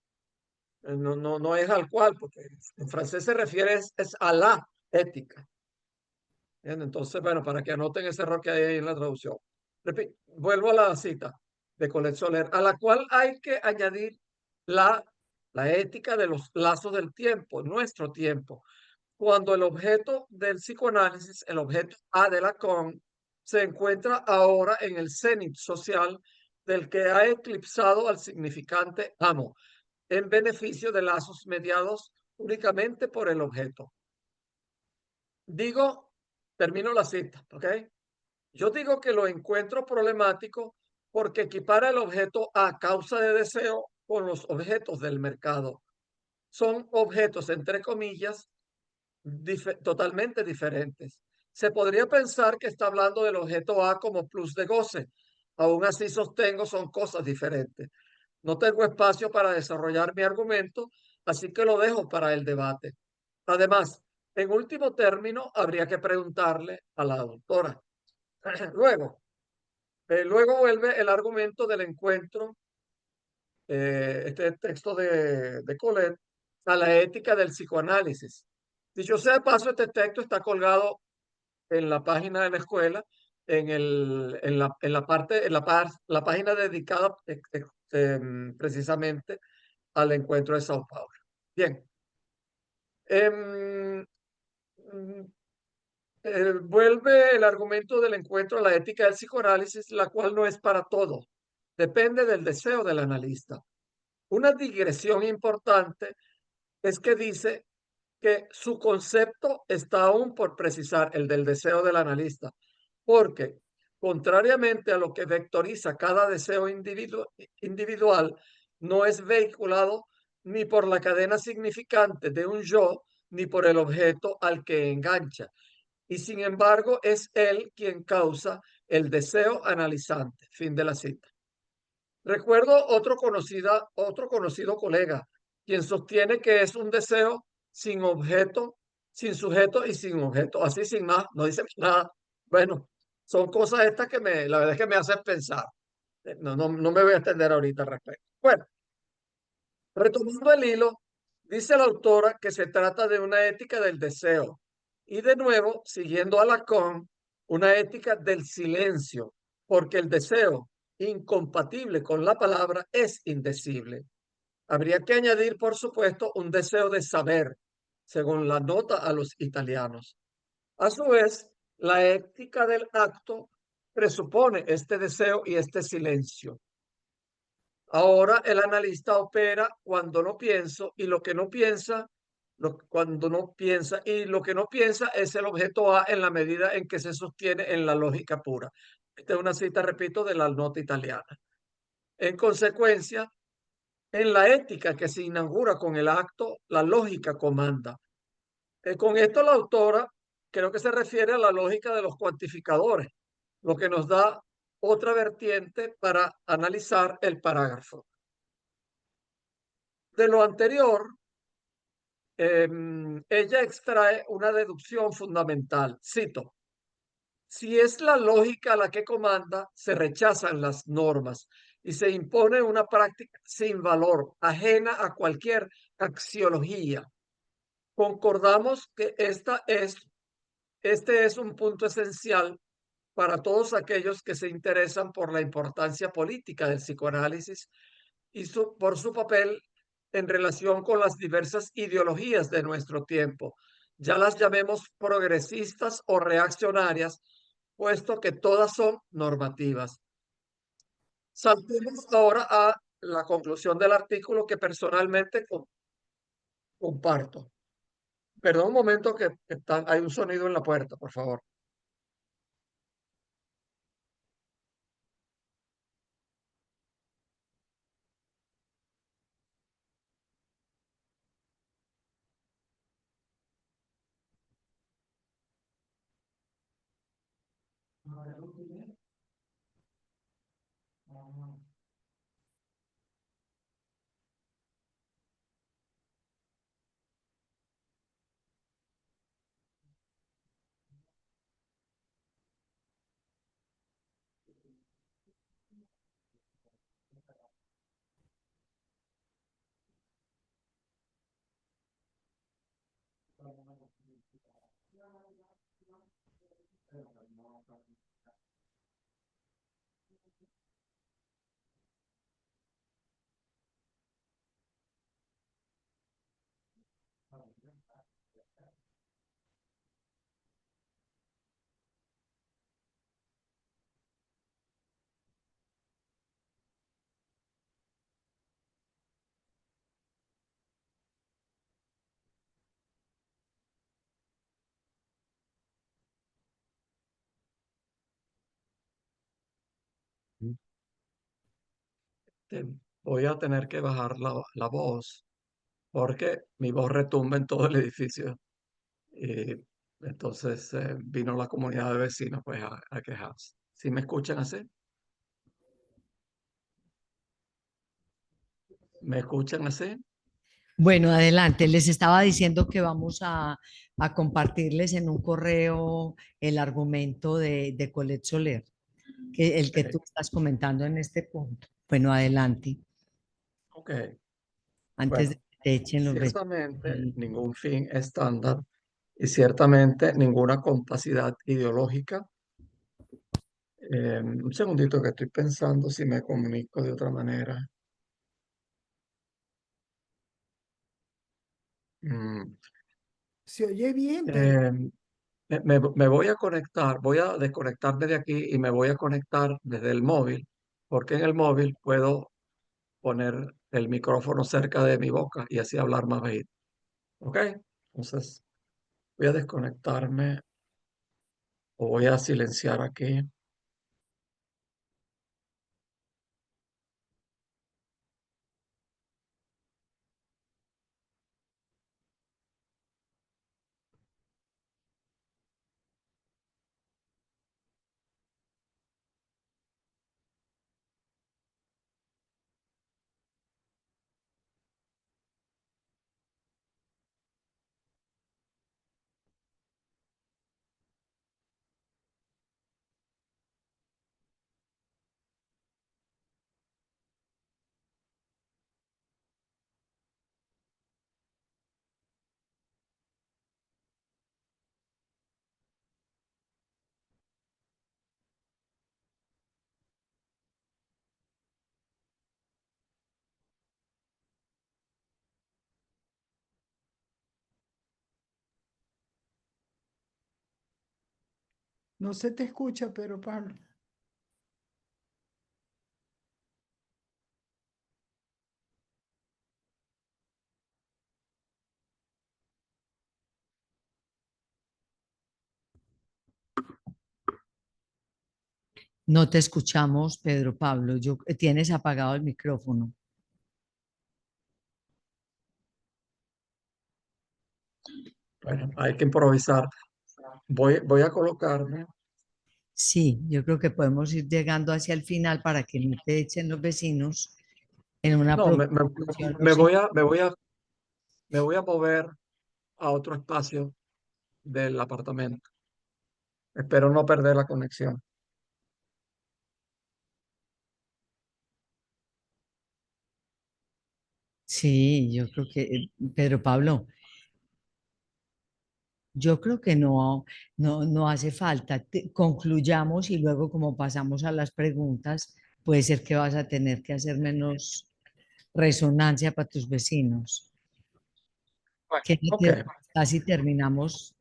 no es al cual, porque en francés se refiere es a la ética. Bien, entonces, bueno, para que anoten ese error que hay ahí en la traducción. Vuelvo a la cita de Colette Soler, a la cual hay que añadir la, la ética de los lazos del tiempo, nuestro tiempo. Cuando el objeto del psicoanálisis, el objeto A de Lacan, se encuentra ahora en el cenit social del que ha eclipsado al significante amo, en beneficio de lazos mediados únicamente por el objeto. Digo, termino la cita, ¿ok? Yo digo que lo encuentro problemático porque equipara el objeto a causa de deseo con los objetos del mercado. Son objetos, entre comillas, totalmente diferentes. Se podría pensar que está hablando del objeto A como plus de goce. Aún así sostengo son cosas diferentes. No tengo espacio para desarrollar mi argumento, así que lo dejo para el debate. Además, en último término, habría que preguntarle a la doctora. Luego, luego vuelve el argumento del encuentro, este texto de Colette, a la ética del psicoanálisis. Dicho sea de paso, este texto está colgado en la página de la escuela, en la parte, la página dedicada precisamente al encuentro de Sao Paulo. Bien. Em, mm, vuelve el argumento del encuentro a la ética del psicoanálisis, la cual no es para todo. Depende del deseo del analista. Una digresión importante es que dice que su concepto está aún por precisar, el del deseo del analista, porque contrariamente a lo que vectoriza cada deseo individual, no es vehiculado ni por la cadena significante de un yo, ni por el objeto al que engancha. Y sin embargo, es él quien causa el deseo analizante. Fin de la cita. Recuerdo otro conocido colega, quien sostiene que es un deseo sin objeto, sin sujeto y sin objeto, así sin más, no dice nada. Bueno, son cosas estas que la verdad es que me hacen pensar. No me voy a extender ahorita al respecto. Bueno, retomando el hilo, dice la autora que se trata de una ética del deseo y de nuevo, siguiendo a Lacan, una ética del silencio, porque el deseo, incompatible con la palabra, es indecible. Habría que añadir, por supuesto, un deseo de saber, según la nota a los italianos. A su vez, la ética del acto presupone este deseo y este silencio. Ahora el analista opera cuando no pienso y lo que no piensa, cuando no piensa y lo que no piensa es el objeto A en la medida en que se sostiene en la lógica pura. Esta es una cita, repito, de la nota italiana. En consecuencia, en la ética que se inaugura con el acto, la lógica comanda. Con esto la autora creo que se refiere a la lógica de los cuantificadores, lo que nos da otra vertiente para analizar el parágrafo. De lo anterior, ella extrae una deducción fundamental. Cito, si es la lógica la que comanda, se rechazan las normas y se impone una práctica sin valor, ajena a cualquier axiología. Concordamos que este es un punto esencial para todos aquellos que se interesan por la importancia política del psicoanálisis y por su papel en relación con las diversas ideologías de nuestro tiempo, ya las llamemos progresistas o reaccionarias, puesto que todas son normativas. Saltemos ahora a la conclusión del artículo que personalmente comparto. Perdón un momento que hay un sonido en la puerta, por favor. Te- Voy a tener que bajar la voz porque mi voz retumba en todo el edificio. Eh, Entonces vino la comunidad de vecinos pues a quejarse. ¿Sí me escuchan así? ¿Me escuchan así? Bueno, adelante. Les estaba diciendo que vamos a compartirles en un correo el argumento de Colette Soler, que el que Ok. tú estás comentando en este punto. Bueno, adelante, Ok. antes de Bueno, que te echen los besos. ciertamente ningún fin estándar y ciertamente ninguna compacidad ideológica. Un segundito que estoy pensando si me comunico de otra manera. Mm, Se oye bien, Pedro. eh, me voy a conectar, voy a desconectarme de aquí y me voy a conectar desde el móvil, porque en el móvil puedo poner el micrófono cerca de mi boca y así hablar más bajito. ¿Ok? Entonces voy a desconectarme o voy a silenciar aquí. No se te escucha, Pedro Pablo. No te escuchamos, Pedro Pablo. Tienes apagado el micrófono. Bueno, hay que improvisar. Voy a colocarme. Sí, yo creo que podemos ir llegando hacia el final para que no te echen los vecinos en una No, provocación. me voy a mover a otro espacio del apartamento. Espero no perder la conexión. Sí, yo creo que, Pedro Pablo, yo creo que no hace falta. Concluyamos y luego como pasamos a las preguntas, puede ser que vas a tener que hacer menos resonancia para tus vecinos. Bueno, ok, Quédate, casi terminamos.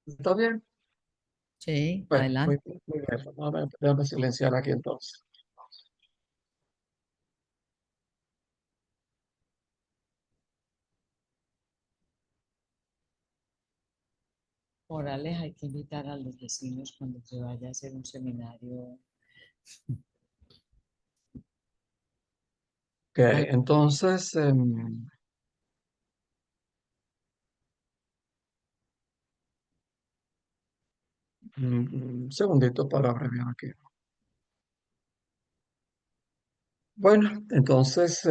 está bien. Sí, Bueno, adelante. muy bien. Déjame silenciar aquí entonces. Morales, hay que invitar a los vecinos cuando se vaya a hacer un seminario. Ok, entonces, un segundito para abreviar aquí. Bueno, entonces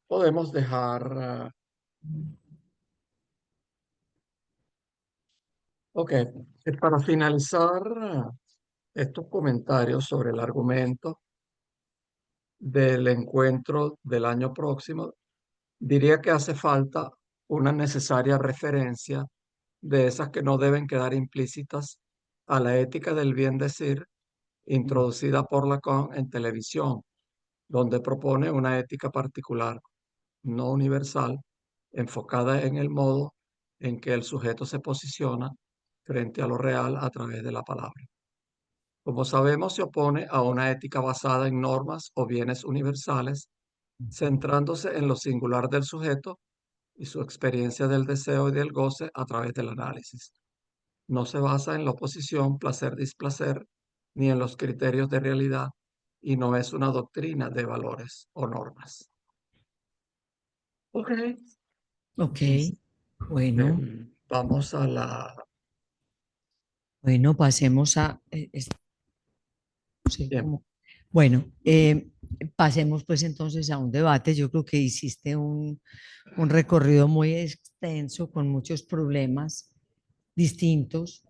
podemos dejar, ok, para finalizar estos comentarios sobre el argumento del encuentro del año próximo, diría que hace falta una necesaria referencia de esas que no deben quedar implícitas a la ética del bien decir introducida por Lacan en televisión, donde propone una ética particular, no universal, enfocada en el modo en que el sujeto se posiciona frente a lo real a través de la palabra. Como sabemos, se opone a una ética basada en normas o bienes universales, centrándose en lo singular del sujeto y su experiencia del deseo y del goce a través del análisis. No se basa en la oposición placer-displacer ni en los criterios de realidad y no es una doctrina de valores o normas. Ok. Ok, Bueno, Vamos a la... bueno, pasemos a, no sé Bien, cómo. Bueno, pasemos pues entonces a un debate. Yo creo que hiciste un recorrido muy extenso con muchos problemas distintos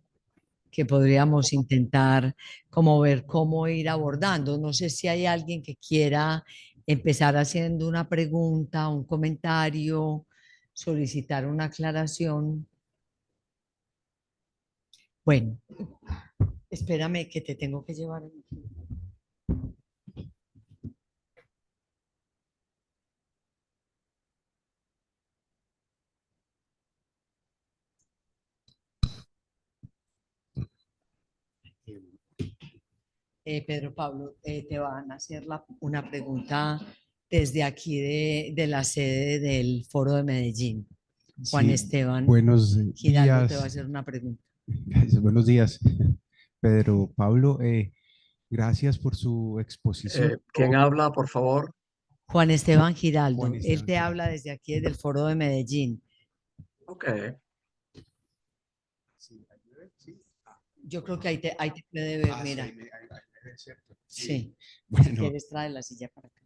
que podríamos intentar como ver cómo ir abordando. No sé si hay alguien que quiera empezar haciendo una pregunta, un comentario, solicitar una aclaración. Bueno, espérame que te tengo que llevar. Pedro Pablo, te van a hacer una pregunta desde aquí de la sede del Foro de Medellín. Juan Sí, Esteban buenos Giraldo te va a días. hacer una pregunta. Gracias, buenos días, Pedro Pablo. Gracias por su exposición. ¿quién habla, por favor? Juan Esteban Juan Giraldo, él Esteban te Giraldo. habla desde aquí, desde el Foro de Medellín. Ok. Sí, ayúdame, sí. Yo creo que ahí te puede ver, Sí, mira. ahí me ve, ¿cierto? Sí. Sí, si Bueno, quieres trae la silla para acá.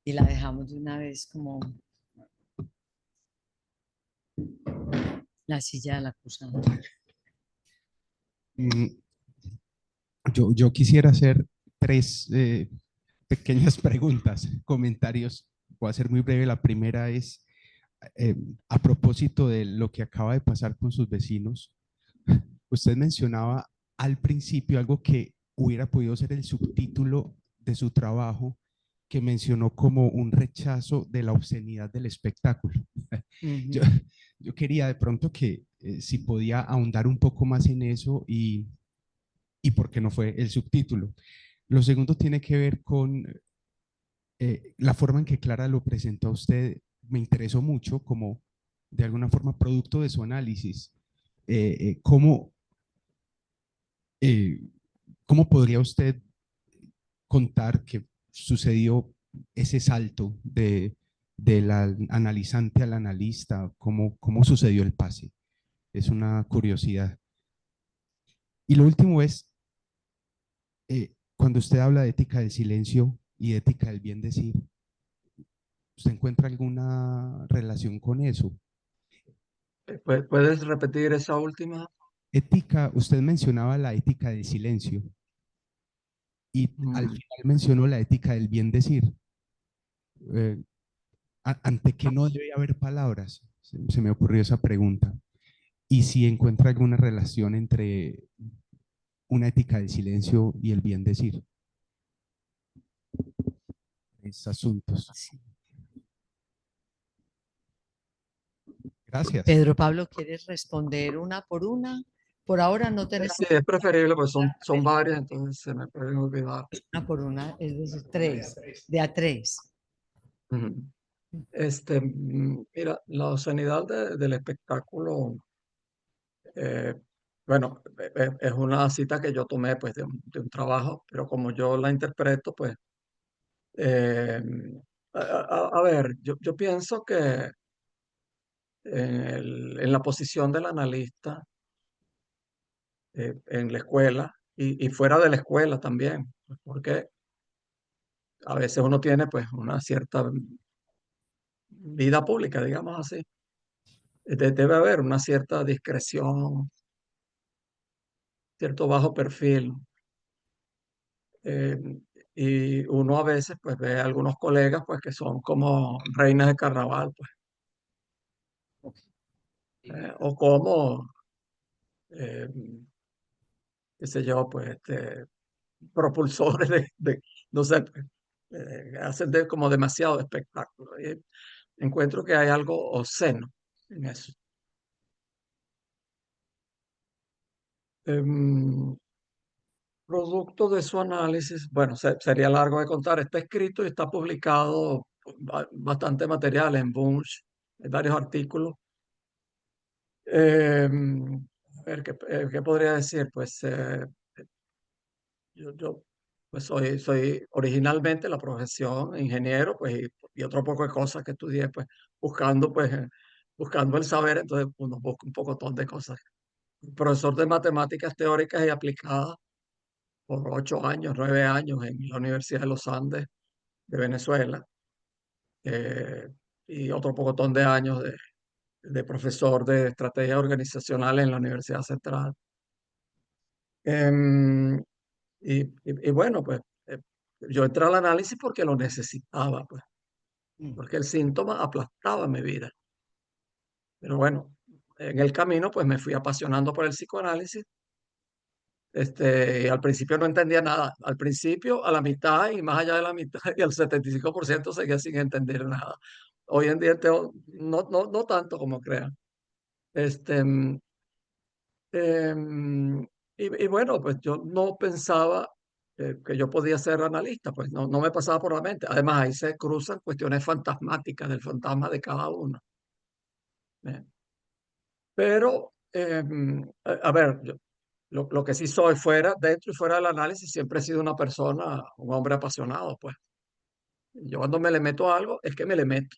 Y la dejamos de una vez como la silla de la acusada. mm, yo quisiera hacer tres pequeñas preguntas, comentarios. Voy a ser muy breve. La primera es, a propósito de lo que acaba de pasar con sus vecinos. Usted mencionaba al principio algo que hubiera podido ser el subtítulo de su trabajo, que mencionó como un rechazo de la obscenidad del espectáculo. Yo, Ujú. yo quería de pronto que si podía ahondar un poco más en eso y por qué no fue el subtítulo. Lo segundo tiene que ver con la forma en que Clara lo presentó a usted. Me interesó mucho como de alguna forma producto de su análisis. ¿Cómo eh, ¿Cómo podría usted contar que sucedió ese salto del analizante al analista? ¿Cómo sucedió el pase? Es una curiosidad. Y lo último es, cuando usted habla de ética del silencio y ética del bien decir, ¿usted encuentra alguna relación con eso? ¿Puedes repetir esa última? Ética, usted mencionaba la ética del silencio y al Mm, final mencionó la ética del bien decir. Eh, ¿Ante qué no debe haber palabras? Se me ocurrió esa pregunta. Y si encuentra alguna relación entre una ética del silencio y el bien decir, esos asuntos. Sí. Gracias. Pedro Pablo, ¿quieres responder una por una? Por ahora no tenemos sí, es preferible, pues son pero varias, entonces se me pueden olvidar. una por una, es decir, tres, de a tres. Ujú. Mira, la obscenidad del espectáculo, eh, bueno, es una cita que yo tomé pues de un trabajo, pero como yo la interpreto, pues, eh, a ver, yo pienso que en la posición del analista, en la escuela y fuera de la escuela también, pues, porque a veces uno tiene pues una cierta vida pública, digamos así. Debe haber una cierta discreción, cierto bajo perfil. eh, y uno a veces pues ve a algunos colegas pues que son como reinas de carnaval, pues, o como, eh, qué sé yo, pues propulsores no sé, pues, hacen como demasiado espectáculo. Y encuentro que hay algo obsceno en eso. Em, Producto de su análisis, bueno, sería largo de contar, está escrito y está publicado bastante material en Bunch, hay varios artículos. A ver, ¿qué podría decir? Pues yo pues soy originalmente la profesión ingeniero, pues, y otro poco de cosas que estudié, pues buscando pues buscando el saber, entonces uno busca un pocotón de cosas. Profesor de matemáticas teóricas y aplicadas por 8 años, 9 años en la Universidad de los Andes de Venezuela, eh, y otro pocotón de años de profesor de estrategia organizacional en la Universidad Central. Em, y bueno, pues yo entré al análisis porque lo necesitaba, pues, Mm. porque el síntoma aplastaba mi vida. Pero bueno, en el camino pues me fui apasionando por el psicoanálisis. Y al principio no entendía nada. Al principio, a la mitad y más allá de la mitad, y al 75% seguía sin entender nada. Hoy en día no tanto como crean. Este, mm, em, y bueno, pues yo no pensaba que yo podía ser analista, pues no me pasaba por la mente. Además, ahí se cruzan cuestiones fantasmáticas del fantasma de cada uno. ¿Eh? Pero, a ver, lo que sí soy fuera, dentro y fuera del análisis, siempre he sido una persona, un hombre apasionado, pues. Yo cuando me le meto a algo, es que me le meto.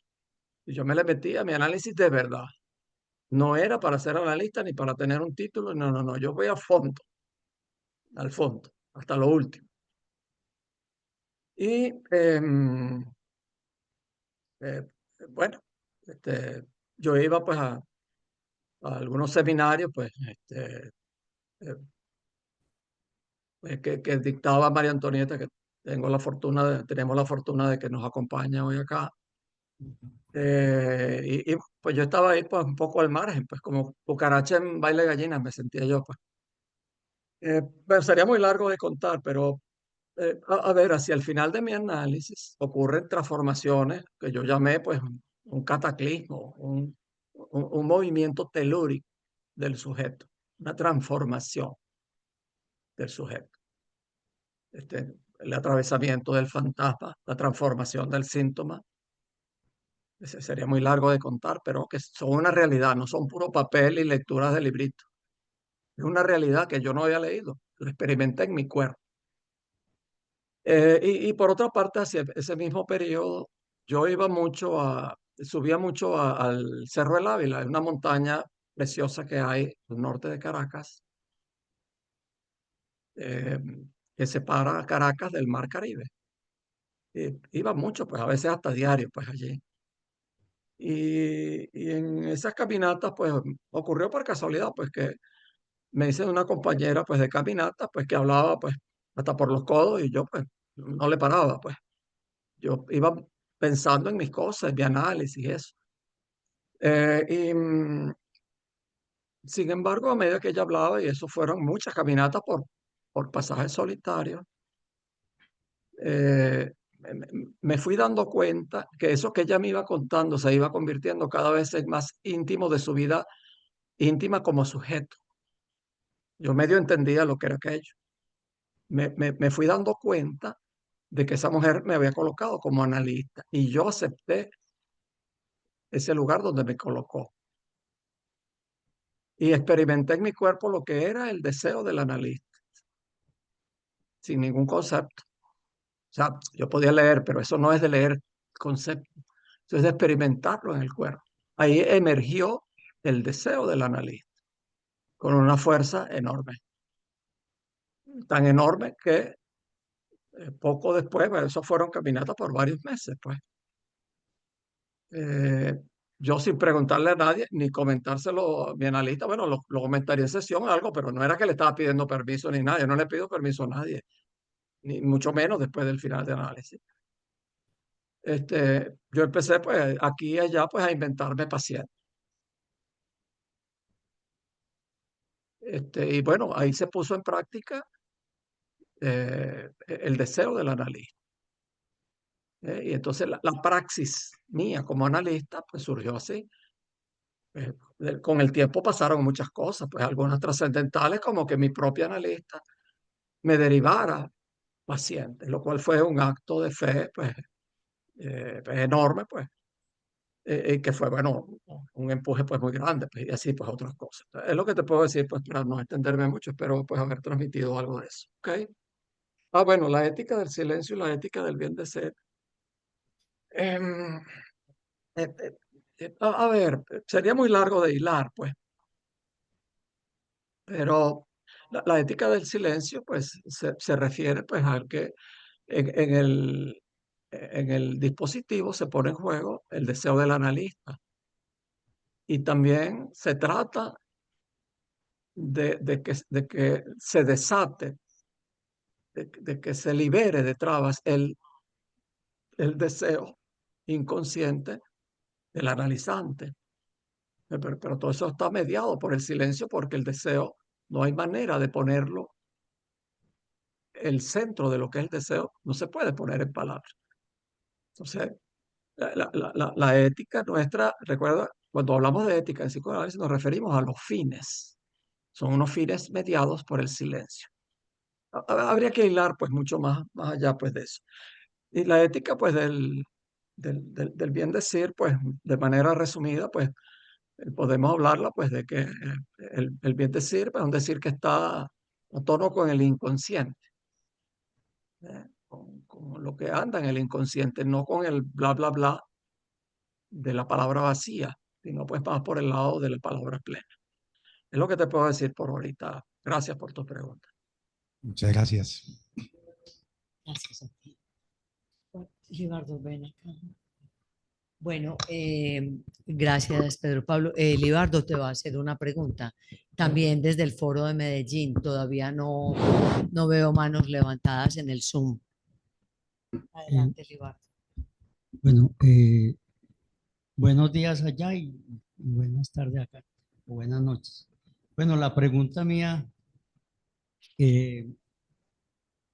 Y yo me le metí a mi análisis de verdad. No era para ser analista ni para tener un título, no. Yo voy a fondo, al fondo, hasta lo último. Y eh, bueno, yo iba pues a algunos seminarios, pues, eh, que dictaba María Antonieta, que tenemos la fortuna de que nos acompaña hoy acá. Pues yo estaba ahí pues un poco al margen, pues como cucaracha en baile de gallinas me sentía yo, pues. Pero sería muy largo de contar, pero a ver, hacia el final de mi análisis ocurren transformaciones que yo llamé pues un cataclismo, un movimiento telúrico del sujeto, una transformación del sujeto. El atravesamiento del fantasma, la transformación del síntoma. Ese sería muy largo de contar, pero que son una realidad, no son puro papel y lecturas de librito. Es una realidad que yo no había leído, lo experimenté en mi cuerpo. Y por otra parte, hacia ese mismo periodo, yo subía mucho al Cerro del Ávila, es una montaña preciosa que hay al norte de Caracas, eh, que separa a Caracas del Mar Caribe. Iba mucho, pues a veces hasta diario, pues allí. Y en esas caminatas, pues ocurrió por casualidad, pues que me hice una compañera, pues de caminata, pues que hablaba, pues hasta por los codos y yo, pues no le paraba, pues. Yo iba pensando en mis cosas, en mi análisis y eso. Sin embargo, a medida que ella hablaba, y eso fueron muchas caminatas por pasajes solitarios, eh, me fui dando cuenta que eso que ella me iba contando se iba convirtiendo cada vez en más íntimo de su vida íntima como sujeto. Yo medio entendía lo que era aquello. Me fui dando cuenta de que esa mujer me había colocado como analista y yo acepté ese lugar donde me colocó y experimenté en mi cuerpo lo que era el deseo del analista, sin ningún concepto. O sea, yo podía leer, pero eso no es de leer concepto, eso es de experimentarlo en el cuerpo. Ahí emergió el deseo del analista con una fuerza enorme, tan enorme que poco después, bueno, eso fueron caminatas por varios meses, pues. Eh, yo sin preguntarle a nadie ni comentárselo a mi analista, bueno, lo comentaría en sesión o algo, pero no era que le estaba pidiendo permiso ni nada, yo no le pido permiso a nadie, ni mucho menos después del final de análisis. Yo empecé pues aquí y allá pues a inventarme pacientes. Y bueno, ahí se puso en práctica el deseo del analista. Y entonces la praxis mía como analista pues surgió así. Con el tiempo pasaron muchas cosas, pues algunas trascendentales como que mi propia analista me derivara pacientes, lo cual fue un acto de fe pues, pues, enorme, pues, que fue, bueno, un empuje pues muy grande, pues, y así pues otras cosas. Es lo que te puedo decir, pues para no extenderme mucho, espero pues haber transmitido algo de eso, ¿ok? Ah, bueno, la ética del silencio y la ética del bien de ser. Em, eh, eh, A ver, sería muy largo de hilar, pues, pero la ética del silencio, pues, se refiere, pues, a que en el dispositivo se pone en juego el deseo del analista y también se trata de que se desate, de que se libere de trabas el deseo inconsciente del analizante. Pero todo eso está mediado por el silencio porque el deseo no hay manera de ponerlo, el centro de lo que es el deseo no se puede poner en palabras. Entonces, la ética nuestra, recuerda, cuando hablamos de ética en psicoanálisis nos referimos a los fines. Son unos fines mediados por el silencio. Habría que hilar pues mucho más allá pues de eso. Y la ética pues del bien decir, pues de manera resumida, pues podemos hablarla pues de que el bien decir pues, es un decir que está a tono con el inconsciente, con lo que anda en el inconsciente, no con el bla, bla, bla de la palabra vacía, sino pues más por el lado de la palabra plena. Es lo que te puedo decir por ahorita. Gracias por tu pregunta. Muchas gracias. Gracias a ti. Libardo, ven acá. Bueno, gracias, Pedro Pablo. Libardo, te va a hacer una pregunta. También desde el Foro de Medellín, todavía no veo manos levantadas en el Zoom. Adelante, Libardo. Bueno, buenos días allá y buenas tardes acá, o buenas noches. Bueno, la pregunta mía,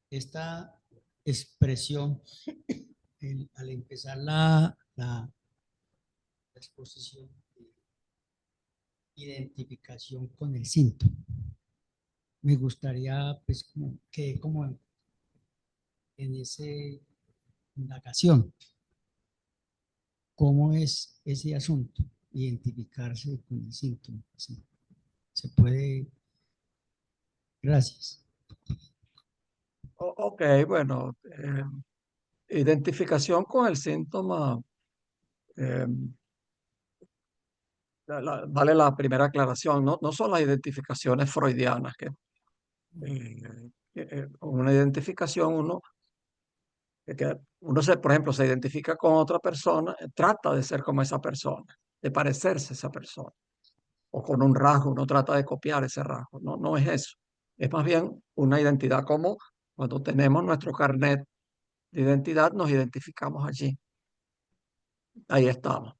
esta expresión, al empezar la exposición, identificación con el síntoma, me gustaría, pues, como en ese indagación, ¿cómo es ese asunto? Identificarse con el síntoma. ¿Sí? Se puede. Gracias. Ok, bueno, identificación con el síntoma. eh, vale la primera aclaración, no son las identificaciones freudianas, con una identificación uno por ejemplo, se identifica con otra persona, trata de ser como esa persona, de parecerse a esa persona, o con un rasgo, uno trata de copiar ese rasgo, no es eso, es más bien una identidad como cuando tenemos nuestro carnet de identidad, nos identificamos allí, ahí estamos.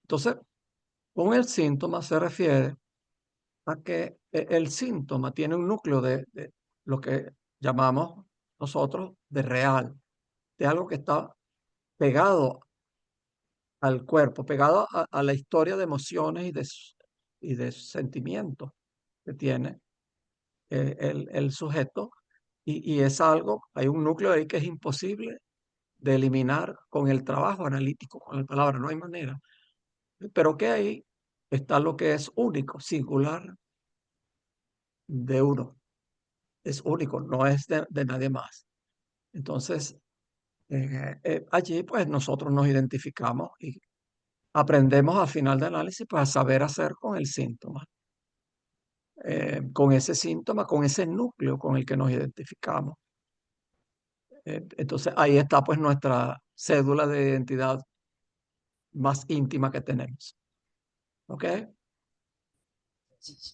Entonces, con el síntoma se refiere a que el síntoma tiene un núcleo de lo que llamamos nosotros de real, de algo que está pegado al cuerpo, pegado a la historia de emociones y de sentimientos que tiene el sujeto. Y es algo, hay un núcleo ahí que es imposible de eliminar con el trabajo analítico, con la palabra, no hay manera. Pero que ahí está lo que es único, singular de uno. Es único, no es de nadie más. Entonces, allí pues nosotros nos identificamos y aprendemos al final del análisis pues a saber hacer con el síntoma, con ese síntoma, con ese núcleo con el que nos identificamos. Entonces ahí está pues nuestra cédula de identidad más íntima que tenemos. ¿Ok?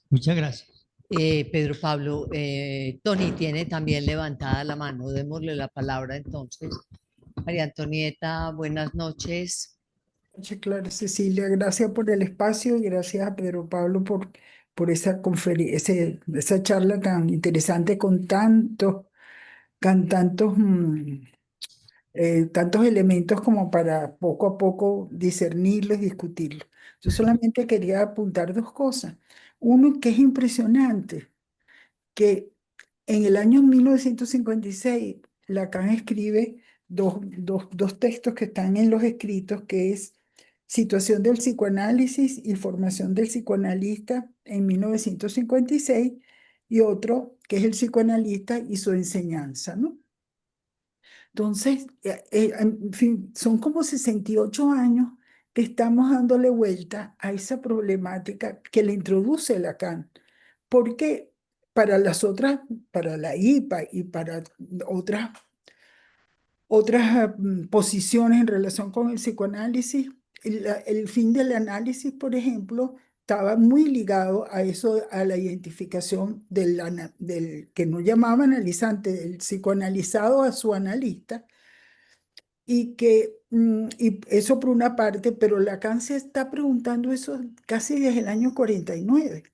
Muchas gracias. Pedro Pablo, Tony tiene también levantada la mano. Démosle la palabra entonces. María Antonieta, buenas noches. Muchas Clara Cecilia, gracias por el espacio y gracias a Pedro Pablo por esa esa charla tan interesante con tantos elementos como para poco a poco discernirlos y discutirlos. Yo solamente quería apuntar dos cosas. Uno, que es impresionante, que en el año 1956 Lacan escribe dos textos que están en los escritos, que es Situación del psicoanálisis y Formación del psicoanalista en 1956, y otro que es El psicoanalista y su enseñanza, ¿no? Entonces, en fin, son como 68 años que estamos dándole vuelta a esa problemática que le introduce Lacan. Porque para las otras, para la IPA y para otras posiciones en relación con el psicoanálisis, el fin del análisis, por ejemplo, estaba muy ligado a eso, a la identificación del que no llamaba analizante, del psicoanalizado a su analista, y eso por una parte, pero Lacan se está preguntando eso casi desde el año 49.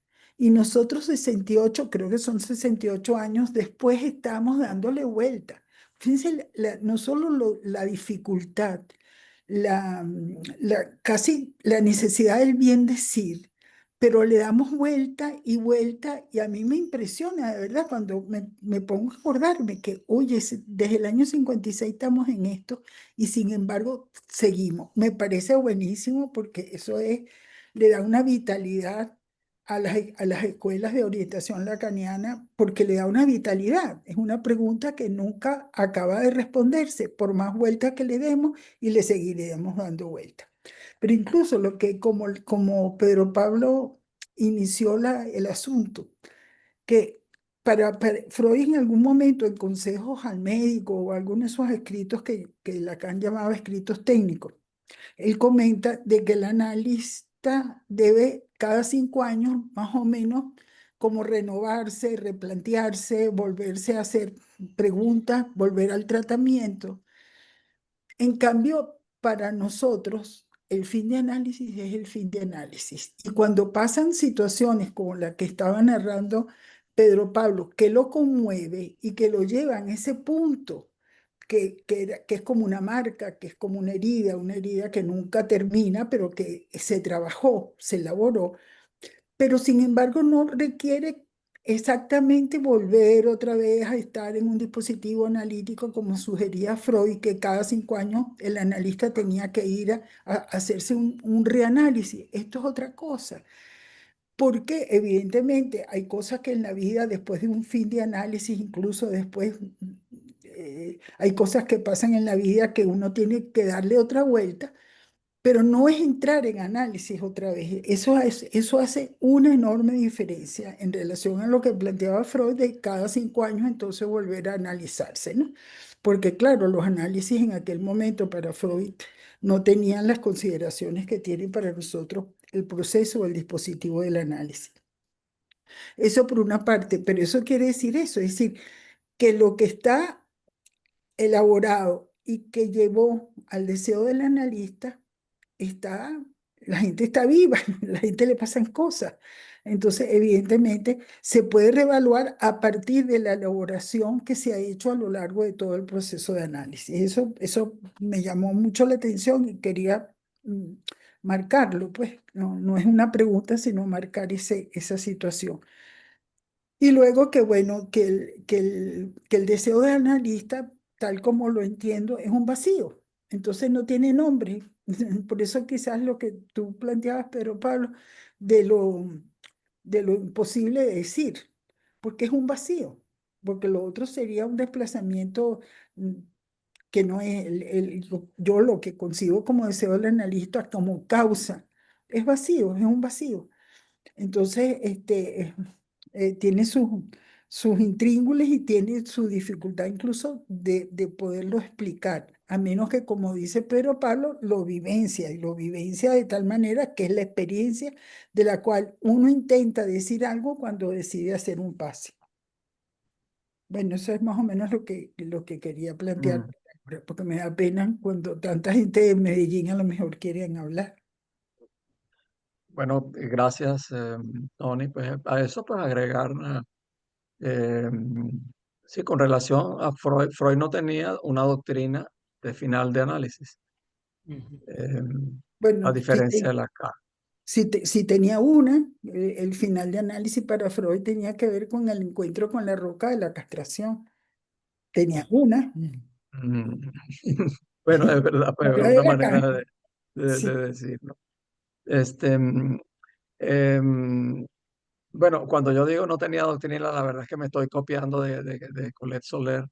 Y nosotros 68, creo que son 68 años después, estamos dándole vuelta. Fíjense, no solo la dificultad, casi la necesidad del bien decir, pero le damos vuelta y a mí me impresiona, de verdad, cuando me pongo a acordarme que, oye, desde el año 56 estamos en esto y sin embargo seguimos. Me parece buenísimo porque eso le da una vitalidad a las escuelas de orientación lacaniana, porque le da una vitalidad. Es una pregunta que nunca acaba de responderse, por más vueltas que le demos, y le seguiremos dando vueltas. Pero incluso como Pedro Pablo inició el asunto, que para Freud en algún momento en consejos al médico o algunos de esos escritos que Lacan llamaba escritos técnicos, él comenta de que el analista debe cada 5 años más o menos como renovarse, replantearse, volverse a hacer preguntas, volver al tratamiento. En cambio, para nosotros, el fin de análisis es el fin de análisis. Y cuando pasan situaciones como la que estaba narrando Pedro Pablo, que lo conmueve y que lo lleva a ese punto, que es como una marca, que es como una herida que nunca termina, pero que se trabajó, se elaboró, pero sin embargo no requiere exactamente volver otra vez a estar en un dispositivo analítico como sugería Freud, que cada 5 años el analista tenía que ir a hacerse un reanálisis. Esto es otra cosa, porque evidentemente hay cosas que en la vida, después de un fin de análisis, incluso después, hay cosas que pasan en la vida que uno tiene que darle otra vuelta, pero no es entrar en análisis otra vez. Eso hace una enorme diferencia en relación a lo que planteaba Freud de cada 5 años entonces volver a analizarse, ¿no? Porque claro, los análisis en aquel momento para Freud no tenían las consideraciones que tienen para nosotros el proceso o el dispositivo del análisis. Eso por una parte, pero eso quiere decir eso, es decir, que lo que está elaborado y que llevó al deseo del analista está, la gente está viva, la gente le pasan cosas. Entonces, evidentemente, se puede reevaluar a partir de la elaboración que se ha hecho a lo largo de todo el proceso de análisis. Eso me llamó mucho la atención y quería marcarlo, pues no es una pregunta, sino marcar esa situación. Y luego que, bueno, que el deseo del analista, tal como lo entiendo, es un vacío. Entonces no tiene nombre. Por eso quizás lo que tú planteabas, Pedro Pablo, de lo imposible de decir, porque es un vacío, porque lo otro sería un desplazamiento que no es yo lo que concibo como deseo del analista, como causa. Es vacío, es un vacío. Entonces, tiene sus intríngulis y tiene su dificultad incluso de poderlo explicar, a menos que, como dice Pedro Pablo, lo vivencia, y lo vivencia de tal manera que es la experiencia de la cual uno intenta decir algo cuando decide hacer un pase. Bueno, eso es más o menos lo que quería plantear, Mm. porque me da pena cuando tanta gente de Medellín a lo mejor quieren hablar. Bueno, gracias, Tony. Pues a eso, pues agregar, eh, sí, con relación a Freud, Freud no tenía una doctrina de final de análisis, Ujú. eh, a Bueno, diferencia de Lacan. si tenía una, el final de análisis para Freud tenía que ver con el encuentro con la roca de la castración. Tenía una. Mm. Bueno, es verdad, pues es Habla de una Lacan. manera de Sí. decirlo. Este, em, bueno, cuando yo digo no tenía doctrina, la verdad es que me estoy copiando de Colette Soler.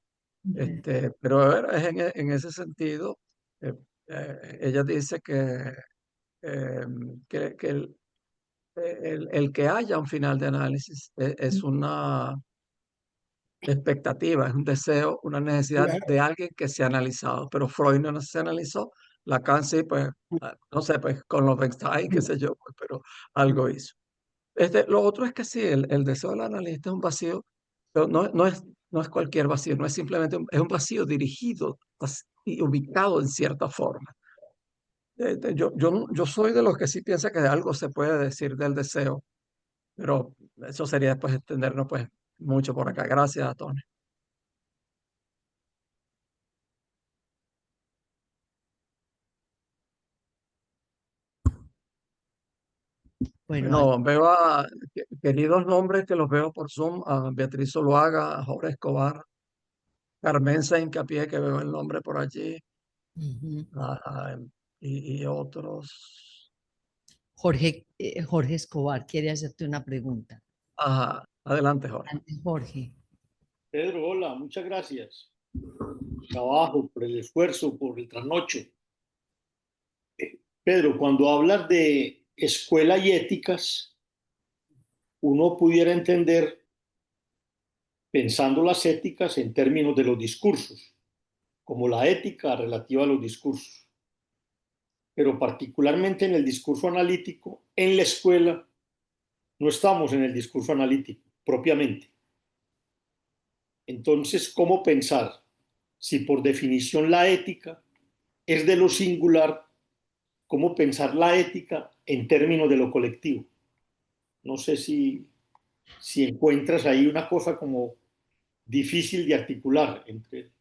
Ujú. Pero a ver, es en ese sentido, eh, ella dice que que el que haya un final de análisis es una expectativa, es un deseo, una necesidad Claro. de alguien que se ha analizado, pero Freud no se analizó, Lacan sí, pues, no sé, pues con los Einstein, qué sé yo, pues, pero algo hizo. Lo otro es que sí, el deseo del analista es un vacío, pero no es cualquier vacío, no es simplemente, es un vacío dirigido y ubicado en cierta forma. Yo soy de los que sí piensa que algo se puede decir del deseo, pero eso sería después extendernos pues mucho por acá. Gracias, Tony. Bueno, No, veo a queridos nombres que los veo por Zoom, a Beatriz Zuluaga, a Jorge Escobar, Carmenza Hincapié, que veo el nombre por allí, ujú. y otros. Jorge Escobar quiere hacerte una pregunta. Ajá, adelante, Jorge. Antes, Jorge. Pedro, hola, muchas gracias. Trabajo, por el esfuerzo, por el trasnocho. Pedro, cuando hablas de escuela y éticas, uno pudiera entender, pensando las éticas en términos de los discursos, como la ética relativa a los discursos. Pero particularmente en el discurso analítico, en la escuela, no estamos en el discurso analítico propiamente. Entonces, ¿cómo pensar si por definición la ética es de lo singular? ¿Cómo pensar la ética en términos de lo colectivo? No sé si encuentras ahí una cosa como difícil de articular entre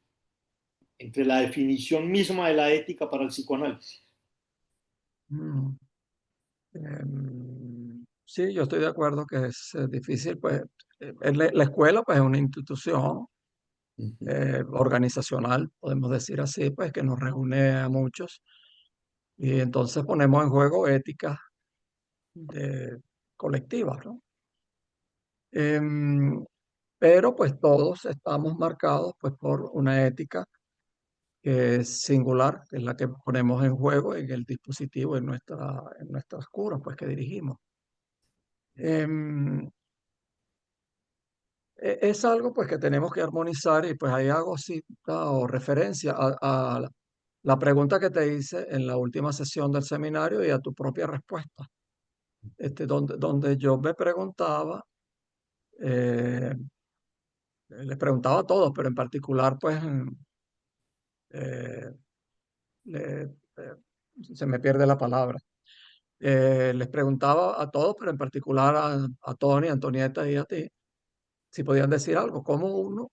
la definición misma de la ética para el psicoanálisis. Mm, sí, yo estoy de acuerdo que es difícil, pues la escuela pues es una institución organizacional, podemos decir así, pues que nos reúne a muchos y entonces ponemos en juego éticas colectivas, ¿no? Em, pero pues todos estamos marcados pues por una ética que es singular, que es la que ponemos en juego en el dispositivo, en nuestras curas pues que dirigimos. Em, es algo pues que tenemos que armonizar y pues ahí hago cita o referencia a la pregunta que te hice en la última sesión del seminario y a tu propia respuesta, donde yo me preguntaba, eh, les preguntaba a todos, pero en particular pues eh, le- se me pierde la palabra. Les preguntaba a todos, pero en particular a Tony, a Antonieta y a ti, si podían decir algo, cómo uno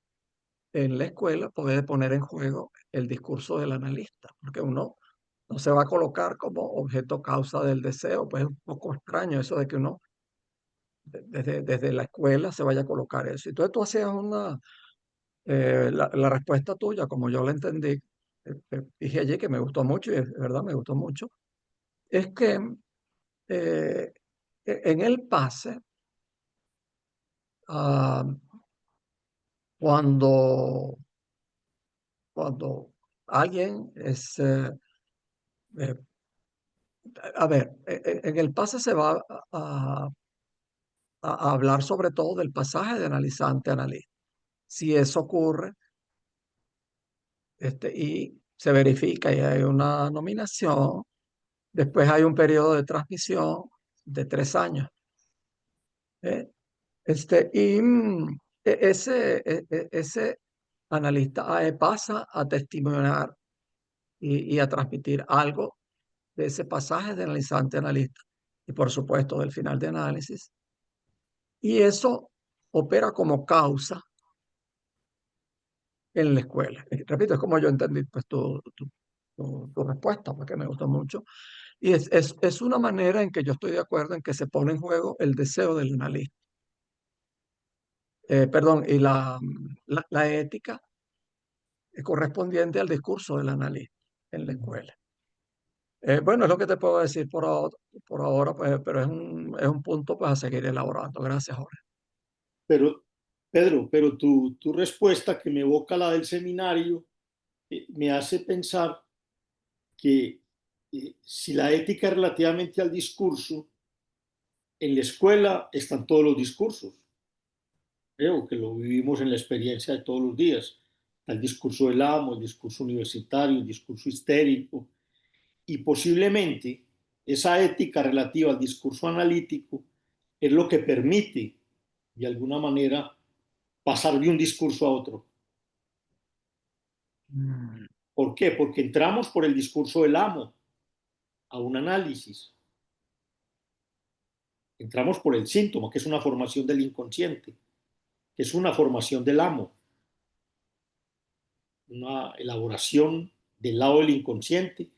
en la escuela puede poner en juego el discurso del analista, porque uno no se va a colocar como objeto causa del deseo, pues es un poco extraño eso de que uno desde la escuela se vaya a colocar eso. Y entonces tú hacías la respuesta tuya, como yo la entendí, dije allí que me gustó mucho y de verdad me gustó mucho, es que eh, en el pase, ah, cuando, cuando alguien es, eh, a ver, en el pase se va a hablar sobre todo del pasaje de analizante-analista. Si eso ocurre, y se verifica y hay una nominación, después hay un periodo de transmisión de 3 años. ¿Eh? Ese analista pasa a testimoniar y a transmitir algo de ese pasaje de analizante-analista y por supuesto del final de análisis. Y eso opera como causa en la escuela. Repito, es como yo entendí pues, tu respuesta, porque me gustó mucho. Y es una manera en que yo estoy de acuerdo en que se pone en juego el deseo del analista. Perdón, y la ética correspondiente al discurso del analista en la escuela. Bueno, es lo que te puedo decir por ahora, pues, pero es un punto pues, a seguir elaborando. Gracias, Jorge. Pero, Pedro, pero tu respuesta que me evoca la del seminario me hace pensar que Si la ética es relativamente al discurso, en la escuela están todos los discursos. Creo que lo vivimos en la experiencia de todos los días. Está el discurso del amo, el discurso universitario, el discurso histérico, y posiblemente esa ética relativa al discurso analítico es lo que permite, de alguna manera, pasar de un discurso a otro. ¿Por qué? Porque entramos por el discurso del amo a un análisis. Entramos por el síntoma, que es una formación del inconsciente, que es una formación del amo, una elaboración del lado del inconsciente.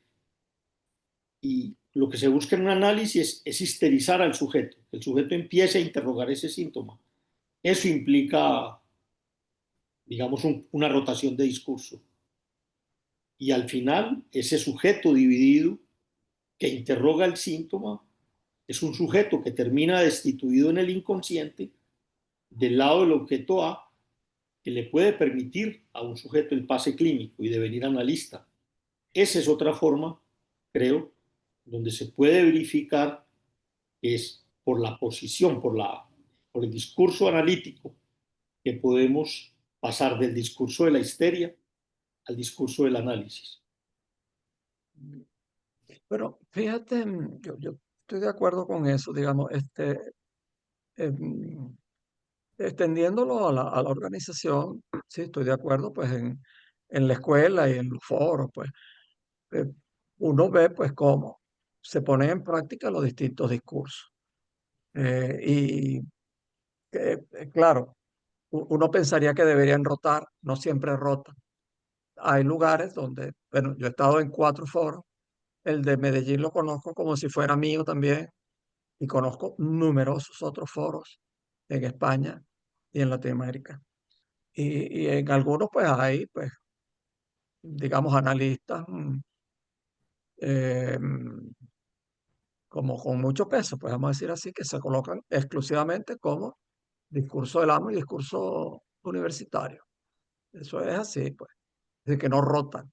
Y lo que se busca en un análisis es histerizar al sujeto, que el sujeto empiece a interrogar ese síntoma. Eso implica, digamos, una rotación de discurso. Y al final, ese sujeto dividido que interroga el síntoma es un sujeto que termina destituido en el inconsciente del lado del objeto A, que le puede permitir a un sujeto el pase clínico y devenir analista. Esa es otra forma, creo, donde se puede verificar que es por la posición, por el discurso analítico, que podemos pasar del discurso de la histeria al discurso del análisis. Pero fíjate, yo estoy de acuerdo con eso, digamos, extendiéndolo a la organización, sí, estoy de acuerdo, pues en la escuela y en los foros, pues eh, uno ve pues cómo se ponen en práctica los distintos discursos. Y claro, uno pensaría que deberían rotar, no siempre rotan. Hay lugares donde, bueno, yo he estado en 4 foros, el de Medellín lo conozco como si fuera mío también, y conozco numerosos otros foros en España y en Latinoamérica. Y en algunos pues hay, pues, digamos, analistas eh, como con mucho peso, pues vamos a decir así, que se colocan exclusivamente como discurso del amo y discurso universitario. Eso es así, pues, es decir, que no rotan.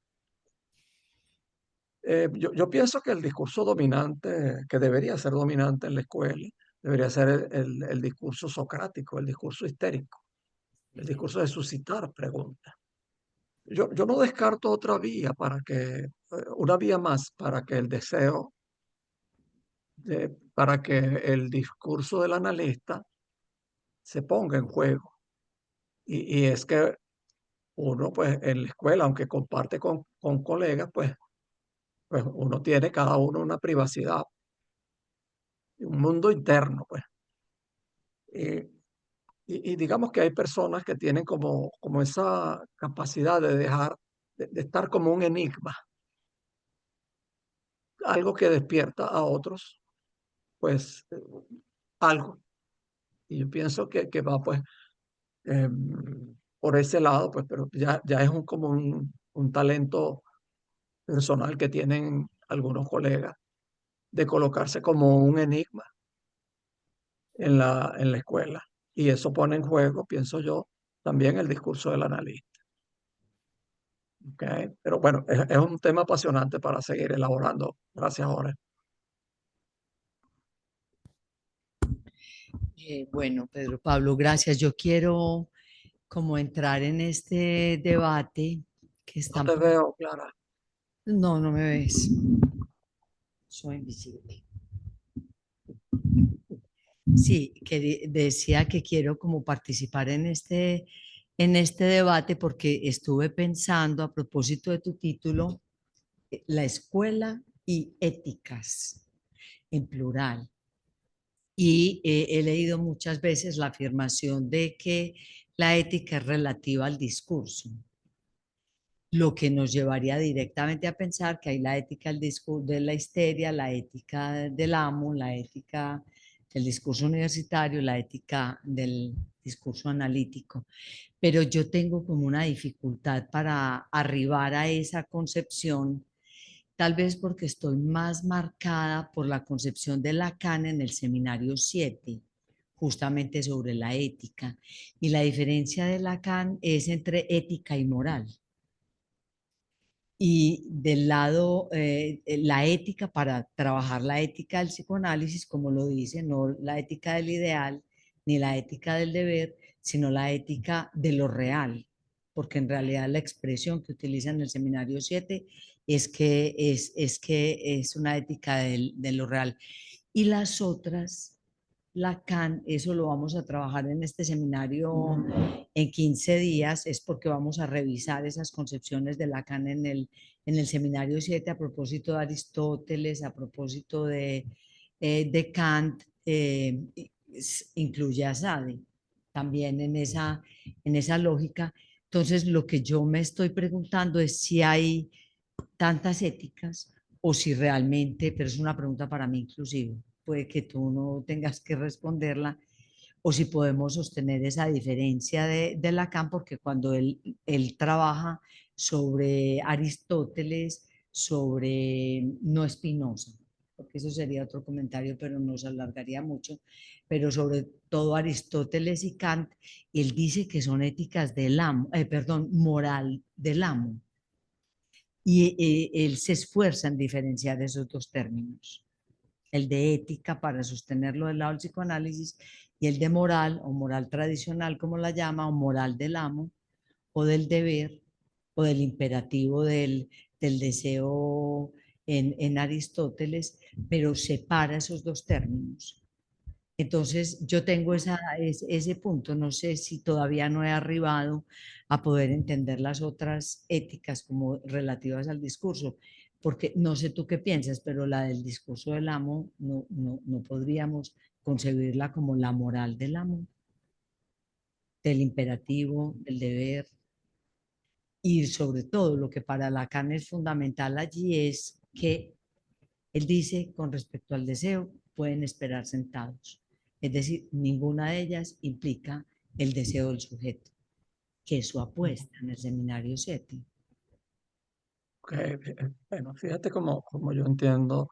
Yo pienso que el discurso dominante, que debería ser dominante en la escuela, debería ser el discurso socrático, el discurso histérico, el discurso de suscitar preguntas. Yo no descarto otra vía una vía más para que el deseo, para que el discurso del analista se ponga en juego. Y es que uno, pues, en la escuela, aunque comparte con colegas, pues uno tiene cada uno una privacidad, un mundo interno, pues. Y, y digamos que hay personas que tienen como esa capacidad de dejar, de estar como un enigma, algo que despierta a otros, pues algo. Y yo pienso que va pues por ese lado, pues, pero ya es como un talento personal que tienen algunos colegas de colocarse como un enigma en la escuela. Y eso pone en juego, pienso yo, también el discurso del analista. ¿Ok? Pero bueno, es un tema apasionante para seguir elaborando. Gracias, Jorge. Bueno, Pedro Pablo, gracias. Yo quiero como entrar en este debate que No están... te veo, Clara. No, no me ves. Soy invisible. Sí, que decía que quiero como participar en este debate porque estuve pensando a propósito de tu título, la escuela y éticas en plural. Y he leído muchas veces la afirmación de que la ética es relativa al discurso, lo que nos llevaría directamente a pensar que hay la ética del discurso de la histeria, la ética del amo, la ética del discurso universitario, la ética del discurso analítico. Pero yo tengo como una dificultad para arribar a esa concepción, tal vez porque estoy más marcada por la concepción de Lacan en el Seminario 7, justamente sobre la ética. Y la diferencia de Lacan es entre ética y moral. Y del lado, la ética, para trabajar la ética del psicoanálisis, como lo dice, no la ética del ideal, ni la ética del deber, sino la ética de lo real, porque en realidad la expresión que utiliza en el seminario 7 es una ética de lo real. Y las otras, Lacan, eso lo vamos a trabajar en este seminario en 15 días, es porque vamos a revisar esas concepciones de Lacan en el seminario 7 a propósito de Aristóteles, a propósito de Kant, incluye a Sade también en esa lógica. Entonces, lo que yo me estoy preguntando es si hay tantas éticas o si realmente, pero es una pregunta para mí inclusive, puede que tú no tengas que responderla, o si podemos sostener esa diferencia de Lacan, porque cuando él trabaja sobre Aristóteles, sobre no Spinoza, porque eso sería otro comentario, pero nos alargaría mucho, pero sobre todo Aristóteles y Kant, él dice que son éticas del amo, perdón, moral del amo. Y él se esfuerza en diferenciar esos dos términos, el de ética para sostenerlo del lado del psicoanálisis y el de moral o moral tradicional, como la llama, o moral del amo o del deber o del imperativo del deseo en Aristóteles, pero separa esos dos términos. Entonces, yo tengo ese punto, no sé si todavía no he arribado a poder entender las otras éticas como relativas al discurso, porque no sé tú qué piensas, pero la del discurso del amo no podríamos concebirla como la moral del amo, del imperativo, del deber, y sobre todo lo que para Lacan es fundamental allí es que él dice con respecto al deseo, pueden esperar sentados. Es decir, ninguna de ellas implica el deseo del sujeto, que es su apuesta en el seminario 7. Bueno, fíjate cómo yo entiendo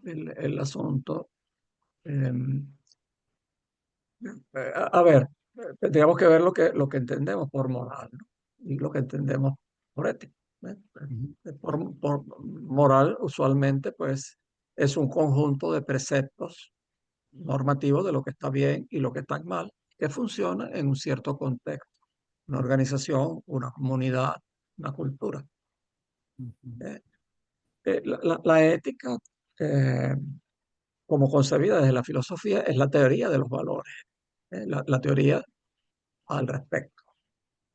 el asunto. Em, a ver, tendríamos que ver lo que entendemos por moral, ¿no? Y lo que entendemos por ética. ¿Eh? Por moral, usualmente, pues, es un conjunto de preceptos normativos de lo que está bien y lo que está mal, que funciona en un cierto contexto, una organización, una comunidad, una cultura. ¿Eh? La ética, eh, como concebida desde la filosofía, es la teoría de los valores, la teoría al respecto.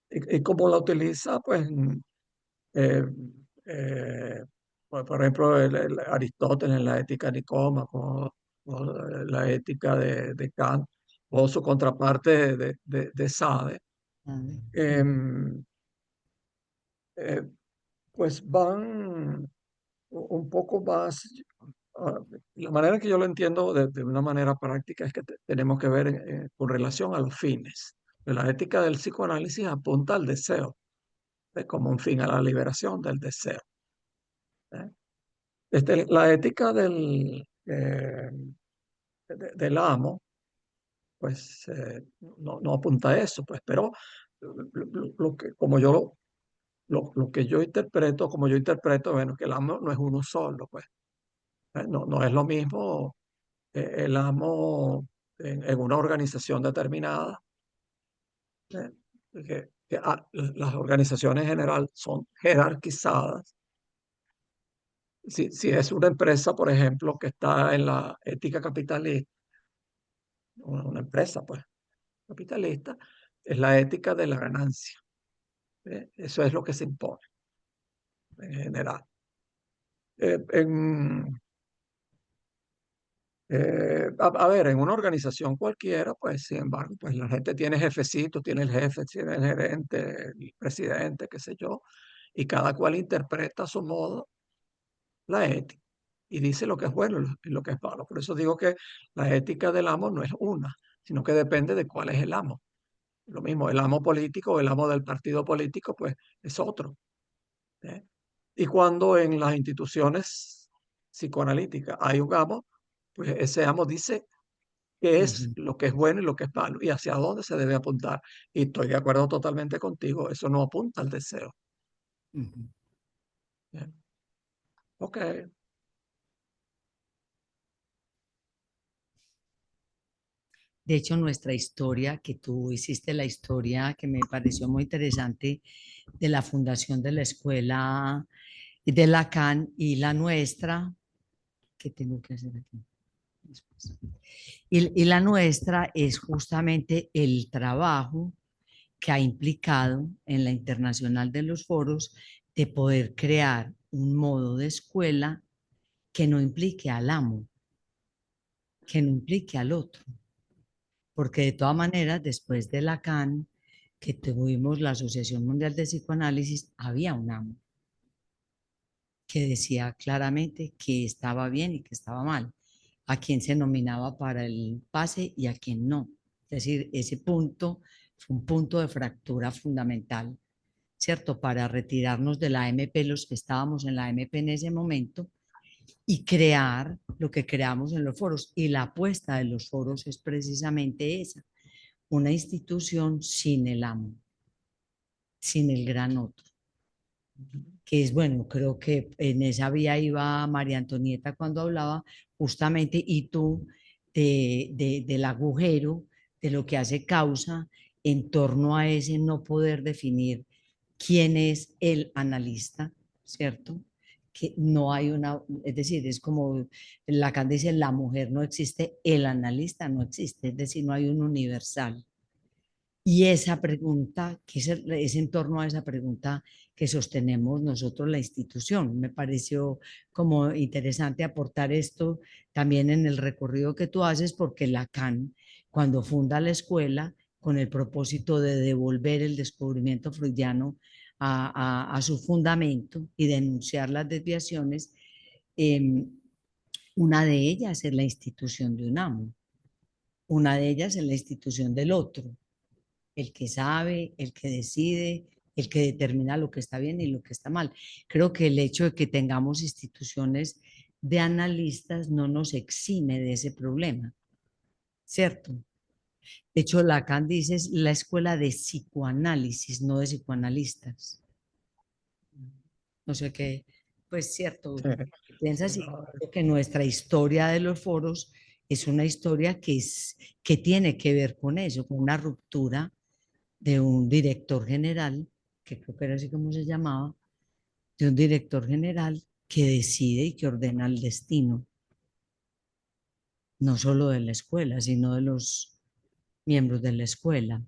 Y cómo la utiliza, pues, eh, eh, por ejemplo, el Aristóteles en la ética de Nicómaco, o la ética de Kant, o su contraparte de Sade, em, eh, pues van un poco más. La manera que yo lo entiendo de una manera práctica es que tenemos que ver con relación a los fines. La ética del psicoanálisis apunta al deseo, como un fin, a la liberación del deseo. ¿Eh? La ética del amo, pues no apunta a eso, pues, pero lo que yo interpreto, bueno, que el amo no es uno solo, pues. No es lo mismo el amo en una organización determinada, ¿eh? Las organizaciones en general son jerarquizadas. Si es una empresa, por ejemplo, que está en la ética capitalista, una empresa, pues, capitalista, es la ética de la ganancia. Eso es lo que se impone en general. A ver, en una organización cualquiera, pues, sin embargo, pues la gente tiene jefecitos, tiene el jefe, tiene el gerente, el presidente, qué sé yo, y cada cual interpreta a su modo la ética y dice lo que es bueno y lo que es malo. Por eso digo que la ética del amo no es una, sino que depende de cuál es el amo. Lo mismo, el amo político o el amo del partido político, pues es otro. ¿Eh? Y cuando en las instituciones psicoanalíticas hay un amo, pues ese amo dice qué es lo que es bueno y lo que es malo y hacia dónde se debe apuntar. Y estoy de acuerdo totalmente contigo, eso no apunta al deseo. Bien. Ok. De hecho, nuestra historia, que tú hiciste la historia que me pareció muy interesante de la fundación de la escuela de Lacan y la nuestra, ¿qué tengo que hacer aquí? Después. Y la nuestra es justamente el trabajo que ha implicado en la Internacional de los Foros de poder crear un modo de escuela que no implique al amo, que no implique al otro. Porque de todas maneras, después de Lacan, que tuvimos la Asociación Mundial de Psicoanálisis, había un amo que decía claramente que estaba bien y que estaba mal, a quien se nominaba para el pase y a quien no. Es decir, ese punto fue un punto de fractura fundamental, ¿cierto? Para retirarnos de la AMP, los que estábamos en la AMP en ese momento, y crear lo que creamos en los foros. Y la apuesta de los foros es precisamente esa, una institución sin el amo, sin el gran otro. Que es bueno, creo que en esa vía iba María Antonieta cuando hablaba justamente, y tú, del agujero, de lo que hace causa en torno a ese no poder definir quién es el analista, ¿cierto? Que no hay una, es decir, es como Lacan dice, la mujer no existe, el analista no existe, es decir, no hay un universal. Y esa pregunta, que es en torno a esa pregunta que sostenemos nosotros la institución. Me pareció como interesante aportar esto también en el recorrido que tú haces, porque Lacan, cuando funda la escuela, con el propósito de devolver el descubrimiento freudiano a su fundamento y denunciar las desviaciones, eh, una de ellas es la institución de un amo, una de ellas es la institución del otro, el que sabe, el que decide, el que determina lo que está bien y lo que está mal. Creo que el hecho de que tengamos instituciones de analistas no nos exime de ese problema, ¿cierto? De hecho, Lacan dice es la escuela de psicoanálisis, no de psicoanalistas. No sé qué, pues cierto, Sí. piensas y No, creo que nuestra historia de los foros es una historia que tiene que ver con eso, con una ruptura de un director general, que creo que era así como se llamaba, de un director general que decide y que ordena el destino, no solo de la escuela, sino de los miembros de la escuela.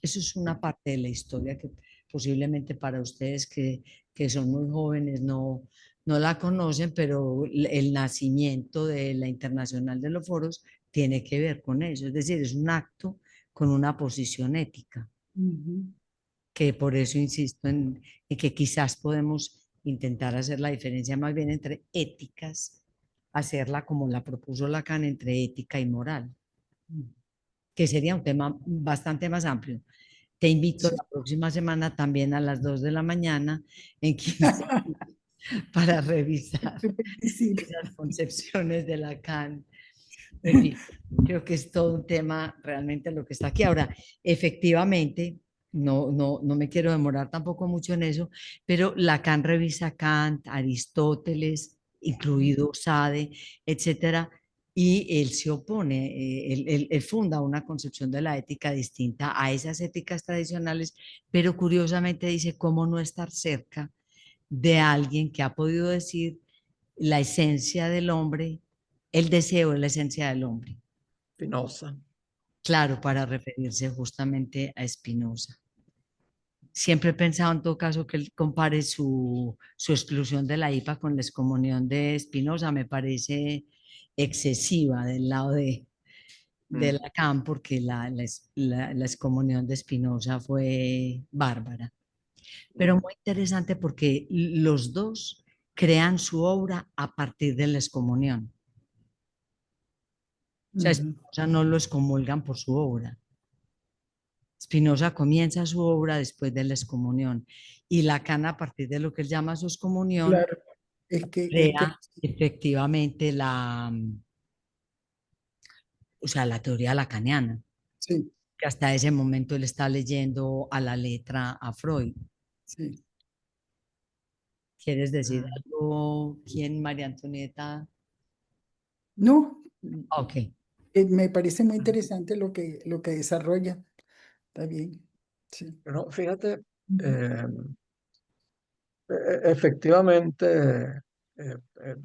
Eso es una parte de la historia que posiblemente para ustedes que son muy jóvenes no la conocen, pero el nacimiento de la Internacional de los Foros tiene que ver con eso. Es decir, es un acto con una posición ética, que por eso insisto en que quizás podemos intentar hacer la diferencia más bien entre éticas, hacerla como la propuso Lacan, entre ética y moral, que sería un tema bastante más amplio. Te invito Sí. la próxima semana también a las 2 de la mañana en 15 para revisar Yo participo. esas concepciones de Lacan. En fin, creo que es todo un tema realmente lo que está aquí. Ahora, efectivamente, no me quiero demorar tampoco mucho en eso, pero Lacan revisa Kant, Aristóteles, incluido Sade, etcétera, y él se opone, él funda una concepción de la ética distinta a esas éticas tradicionales, pero curiosamente dice cómo no estar cerca de alguien que ha podido decir la esencia del hombre, el deseo es la esencia del hombre. Spinoza. Claro, para referirse justamente a Spinoza. Siempre he pensado en todo caso que él compare su exclusión de la IPA con la excomunión de Spinoza. Me parece excesiva del lado de Lacan, porque la excomunión de Spinoza fue bárbara. Pero muy interesante porque los dos crean su obra a partir de la excomunión. O sea, Spinoza no lo excomulgan por su obra. Spinoza comienza su obra después de la excomunión y Lacan, a partir de lo que él llama su excomunión, Claro, es que crea efectivamente o sea, la teoría lacaniana, sí, que hasta ese momento él está leyendo a la letra a Freud. sí. ¿Quieres decir algo? ¿Quién, María Antonieta? No, Ok. me parece muy interesante lo que desarrolla. Está bien. Sí. Pero fíjate, Ujú. eh, efectivamente,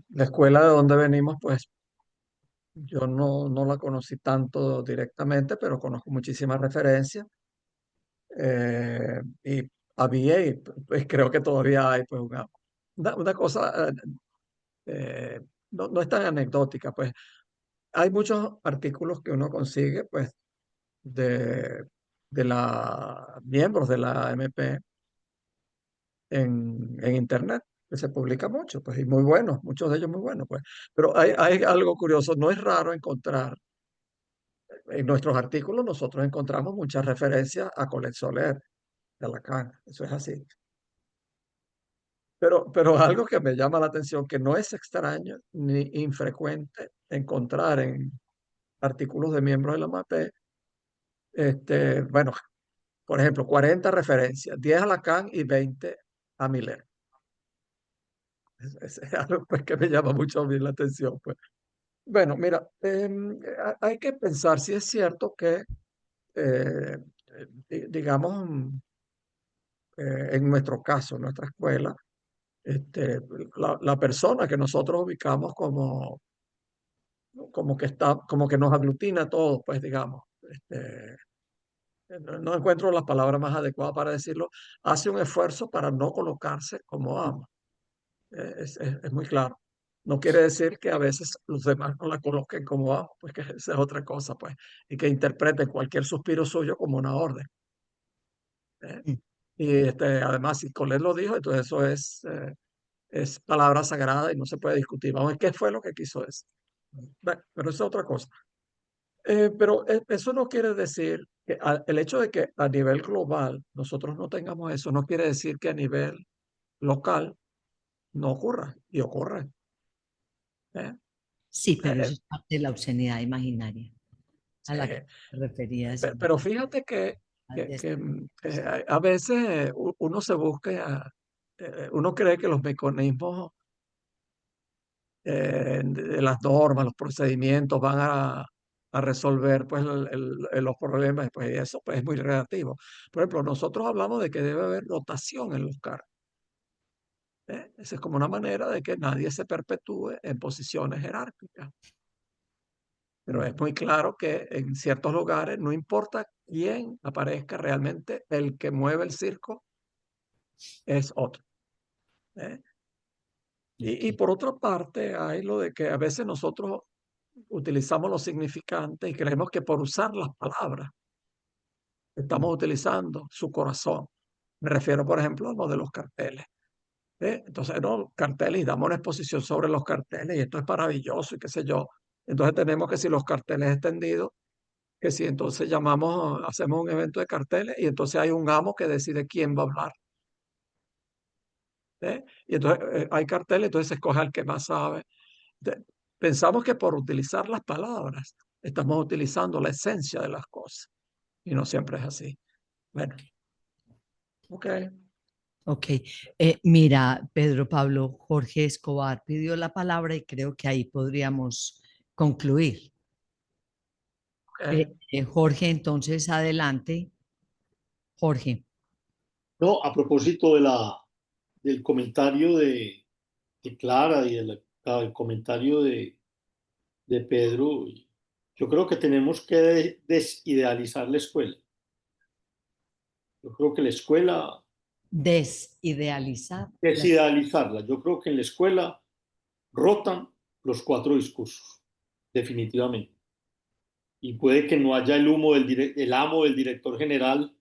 la escuela de donde venimos, pues yo no la conocí tanto directamente, pero conozco muchísimas referencias. Y había, y pues creo que todavía hay, pues una cosa, no es tan anecdótica, pues hay muchos artículos que uno consigue, pues, de, de la miembros de la AMP en internet, que se publica mucho, pues, y muy buenos, muchos de ellos muy buenos, pues. Pero hay algo curioso, no es raro encontrar, en nuestros artículos nosotros encontramos muchas referencias a Colette Soler, de Lacan, eso es así. Pero algo que me llama la atención, que no es extraño ni infrecuente encontrar en artículos de miembros de la MAPE, bueno, por ejemplo, 40 referencias, 10 a Lacan y 20 a Miller. Es algo pues, que me llama mucho a mí la atención. Pues. Bueno, mira, hay que pensar si es cierto que, digamos, en nuestro caso, nuestra escuela, la persona que nosotros ubicamos como que está, como que nos aglutina a todos, pues digamos, no encuentro las palabras más adecuadas para decirlo, hace un esfuerzo para no colocarse como ama. Es muy claro. No quiere decir que a veces los demás no la coloquen como ama, pues que esa es otra cosa, pues, y que interpreten cualquier suspiro suyo como una orden. ¿Eh? Mm. Y además, si Colette lo dijo, entonces eso es palabra sagrada y no se puede discutir. Vamos a ver qué fue lo que quiso decir. Bueno, pero eso es otra cosa. Pero eso no quiere decir que el hecho de que a nivel global nosotros no tengamos eso, no quiere decir que a nivel local no ocurra y ocurre. ¿Eh? Sí, pero Eh, eso es parte de la obscenidad imaginaria a la que eh, te referías. pero fíjate que a veces uno se busca, uno cree que los mecanismos de las normas, los procedimientos van a resolver pues, los problemas, pues y eso pues, es muy relativo. Por ejemplo, nosotros hablamos de que debe haber rotación en los cargos. Esa es como una manera de que nadie se perpetúe en posiciones jerárquicas. Pero es muy claro que en ciertos lugares, no importa quién aparezca realmente, el que mueve el circo es otro. ¿Eh? Y Ok. por otra parte, hay lo de que a veces nosotros utilizamos los significantes y creemos que por usar las palabras estamos utilizando su corazón. Me refiero, por ejemplo, a lo de los carteles. Entonces, no, carteles y damos una exposición sobre los carteles y esto es maravilloso y qué sé yo. Entonces tenemos que si los carteles extendidos, que si entonces llamamos, hacemos un evento de carteles y entonces hay un amo que decide quién va a hablar. Y entonces hay carteles, entonces se escoge al que más sabe. Pensamos que por utilizar las palabras estamos utilizando la esencia de las cosas y no siempre es así. Bueno, ok. Ok. Mira, Pedro Pablo, Jorge Escobar pidió la palabra y creo que ahí podríamos concluir. Ok. Jorge, entonces adelante. Jorge. No, a propósito del comentario de Clara y del comentario de Pedro, yo creo que tenemos que desidealizar la escuela. Yo creo que la escuela, Desidealizar. desidealizarla, yo creo que en la escuela rotan los cuatro discursos, definitivamente. Y puede que no haya el amo del director general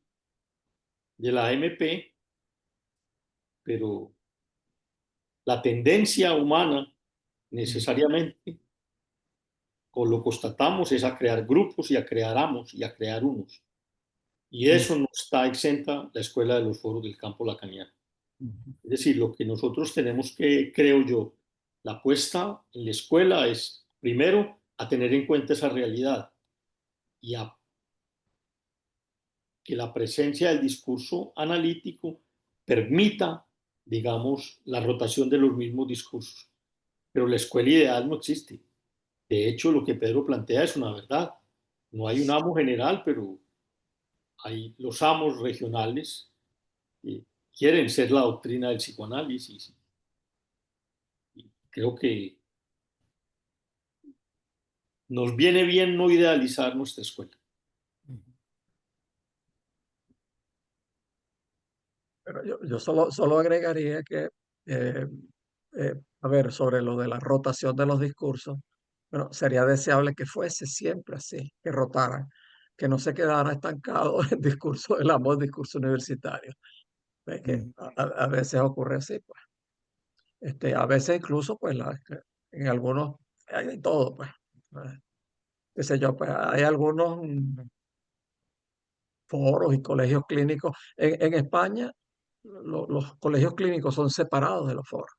de la AMP, pero la tendencia humana necesariamente, o lo constatamos, es a crear grupos y a crear amos y a crear unos. Y Mm, eso no está exenta la escuela de los foros del campo lacaniano. mm, Es decir, lo que nosotros tenemos que, creo yo, la apuesta en la escuela es, primero, a tener en cuenta esa realidad y a que la presencia del discurso analítico permita digamos, la rotación de los mismos discursos. Pero la escuela ideal no existe. De hecho, lo que Pedro plantea es una verdad. No hay un amo general, pero hay los amos regionales que quieren ser la doctrina del psicoanálisis. Y creo que nos viene bien no idealizar nuestra escuela. Pero yo solo agregaría que, eh, a ver, sobre lo de la rotación de los discursos, bueno, sería deseable que fuese siempre así, que rotaran, que no se quedara estancado el discurso, el ambos discurso universitario. Ves que Mm. a veces ocurre así, pues. A veces incluso, pues, en algunos, hay de todo, pues. Qué sé yo, pues hay algunos foros y colegios clínicos. En España, los colegios clínicos son separados de los foros.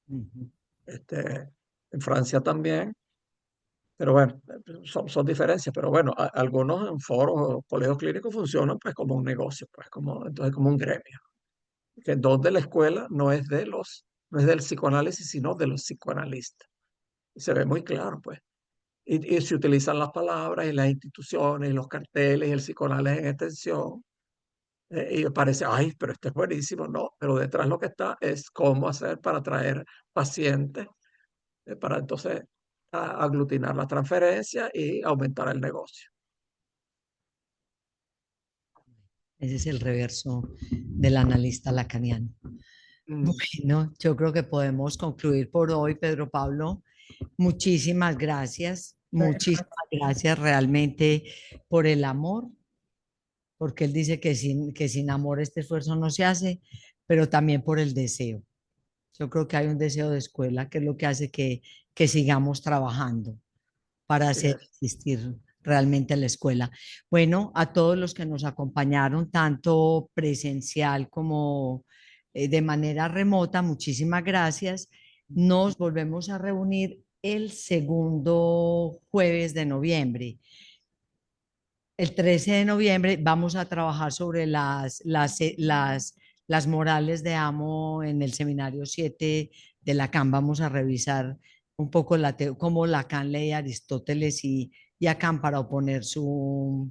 Ujú. En Francia también, pero bueno, son diferencias. Pero bueno, algunos en foros o colegios clínicos funcionan pues como un negocio, pues entonces como un gremio. Que donde la escuela no es del psicoanálisis, sino de los psicoanalistas. Y se ve muy claro, pues. Y se utilizan las palabras y las instituciones y los carteles y el psicoanálisis en extensión. Y parece, ay, pero esto es buenísimo, no, pero detrás lo que está es cómo hacer para atraer pacientes, para entonces aglutinar la transferencia y aumentar el negocio. Ese es el reverso del analista lacaniano. Mm, Bueno, yo creo que podemos concluir por hoy, Pedro Pablo. Muchísimas muchísimas gracias realmente por el amor, porque él dice que sin amor este esfuerzo no se hace, pero también por el deseo. Yo creo que hay un deseo de escuela que es lo que hace que sigamos trabajando para así hacer es. existir realmente la escuela. Bueno, a todos los que nos acompañaron, tanto presencial como de manera remota, muchísimas gracias. Nos volvemos a reunir el segundo jueves de noviembre. El 13 de noviembre vamos a trabajar sobre las morales de Amo en el seminario 7 de Lacan. Vamos a revisar un poco cómo Lacan lee a Aristóteles y a Kant para oponer su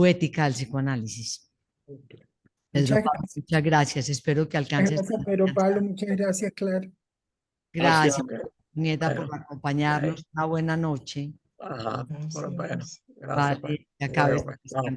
ética al psicoanálisis. Pedro Muchas Pablo, gracias. muchas gracias. Espero que Muchas alcances gracias, a Pedro Pablo. alcanzar. Muchas gracias, Clara. Gracias. Gracias, Ok, Nieta, por bueno, acompañarnos. Una buena noche. ajá, bueno, Gracias. gracias, pues. Vale, que Luego, acabes. pues. Chao.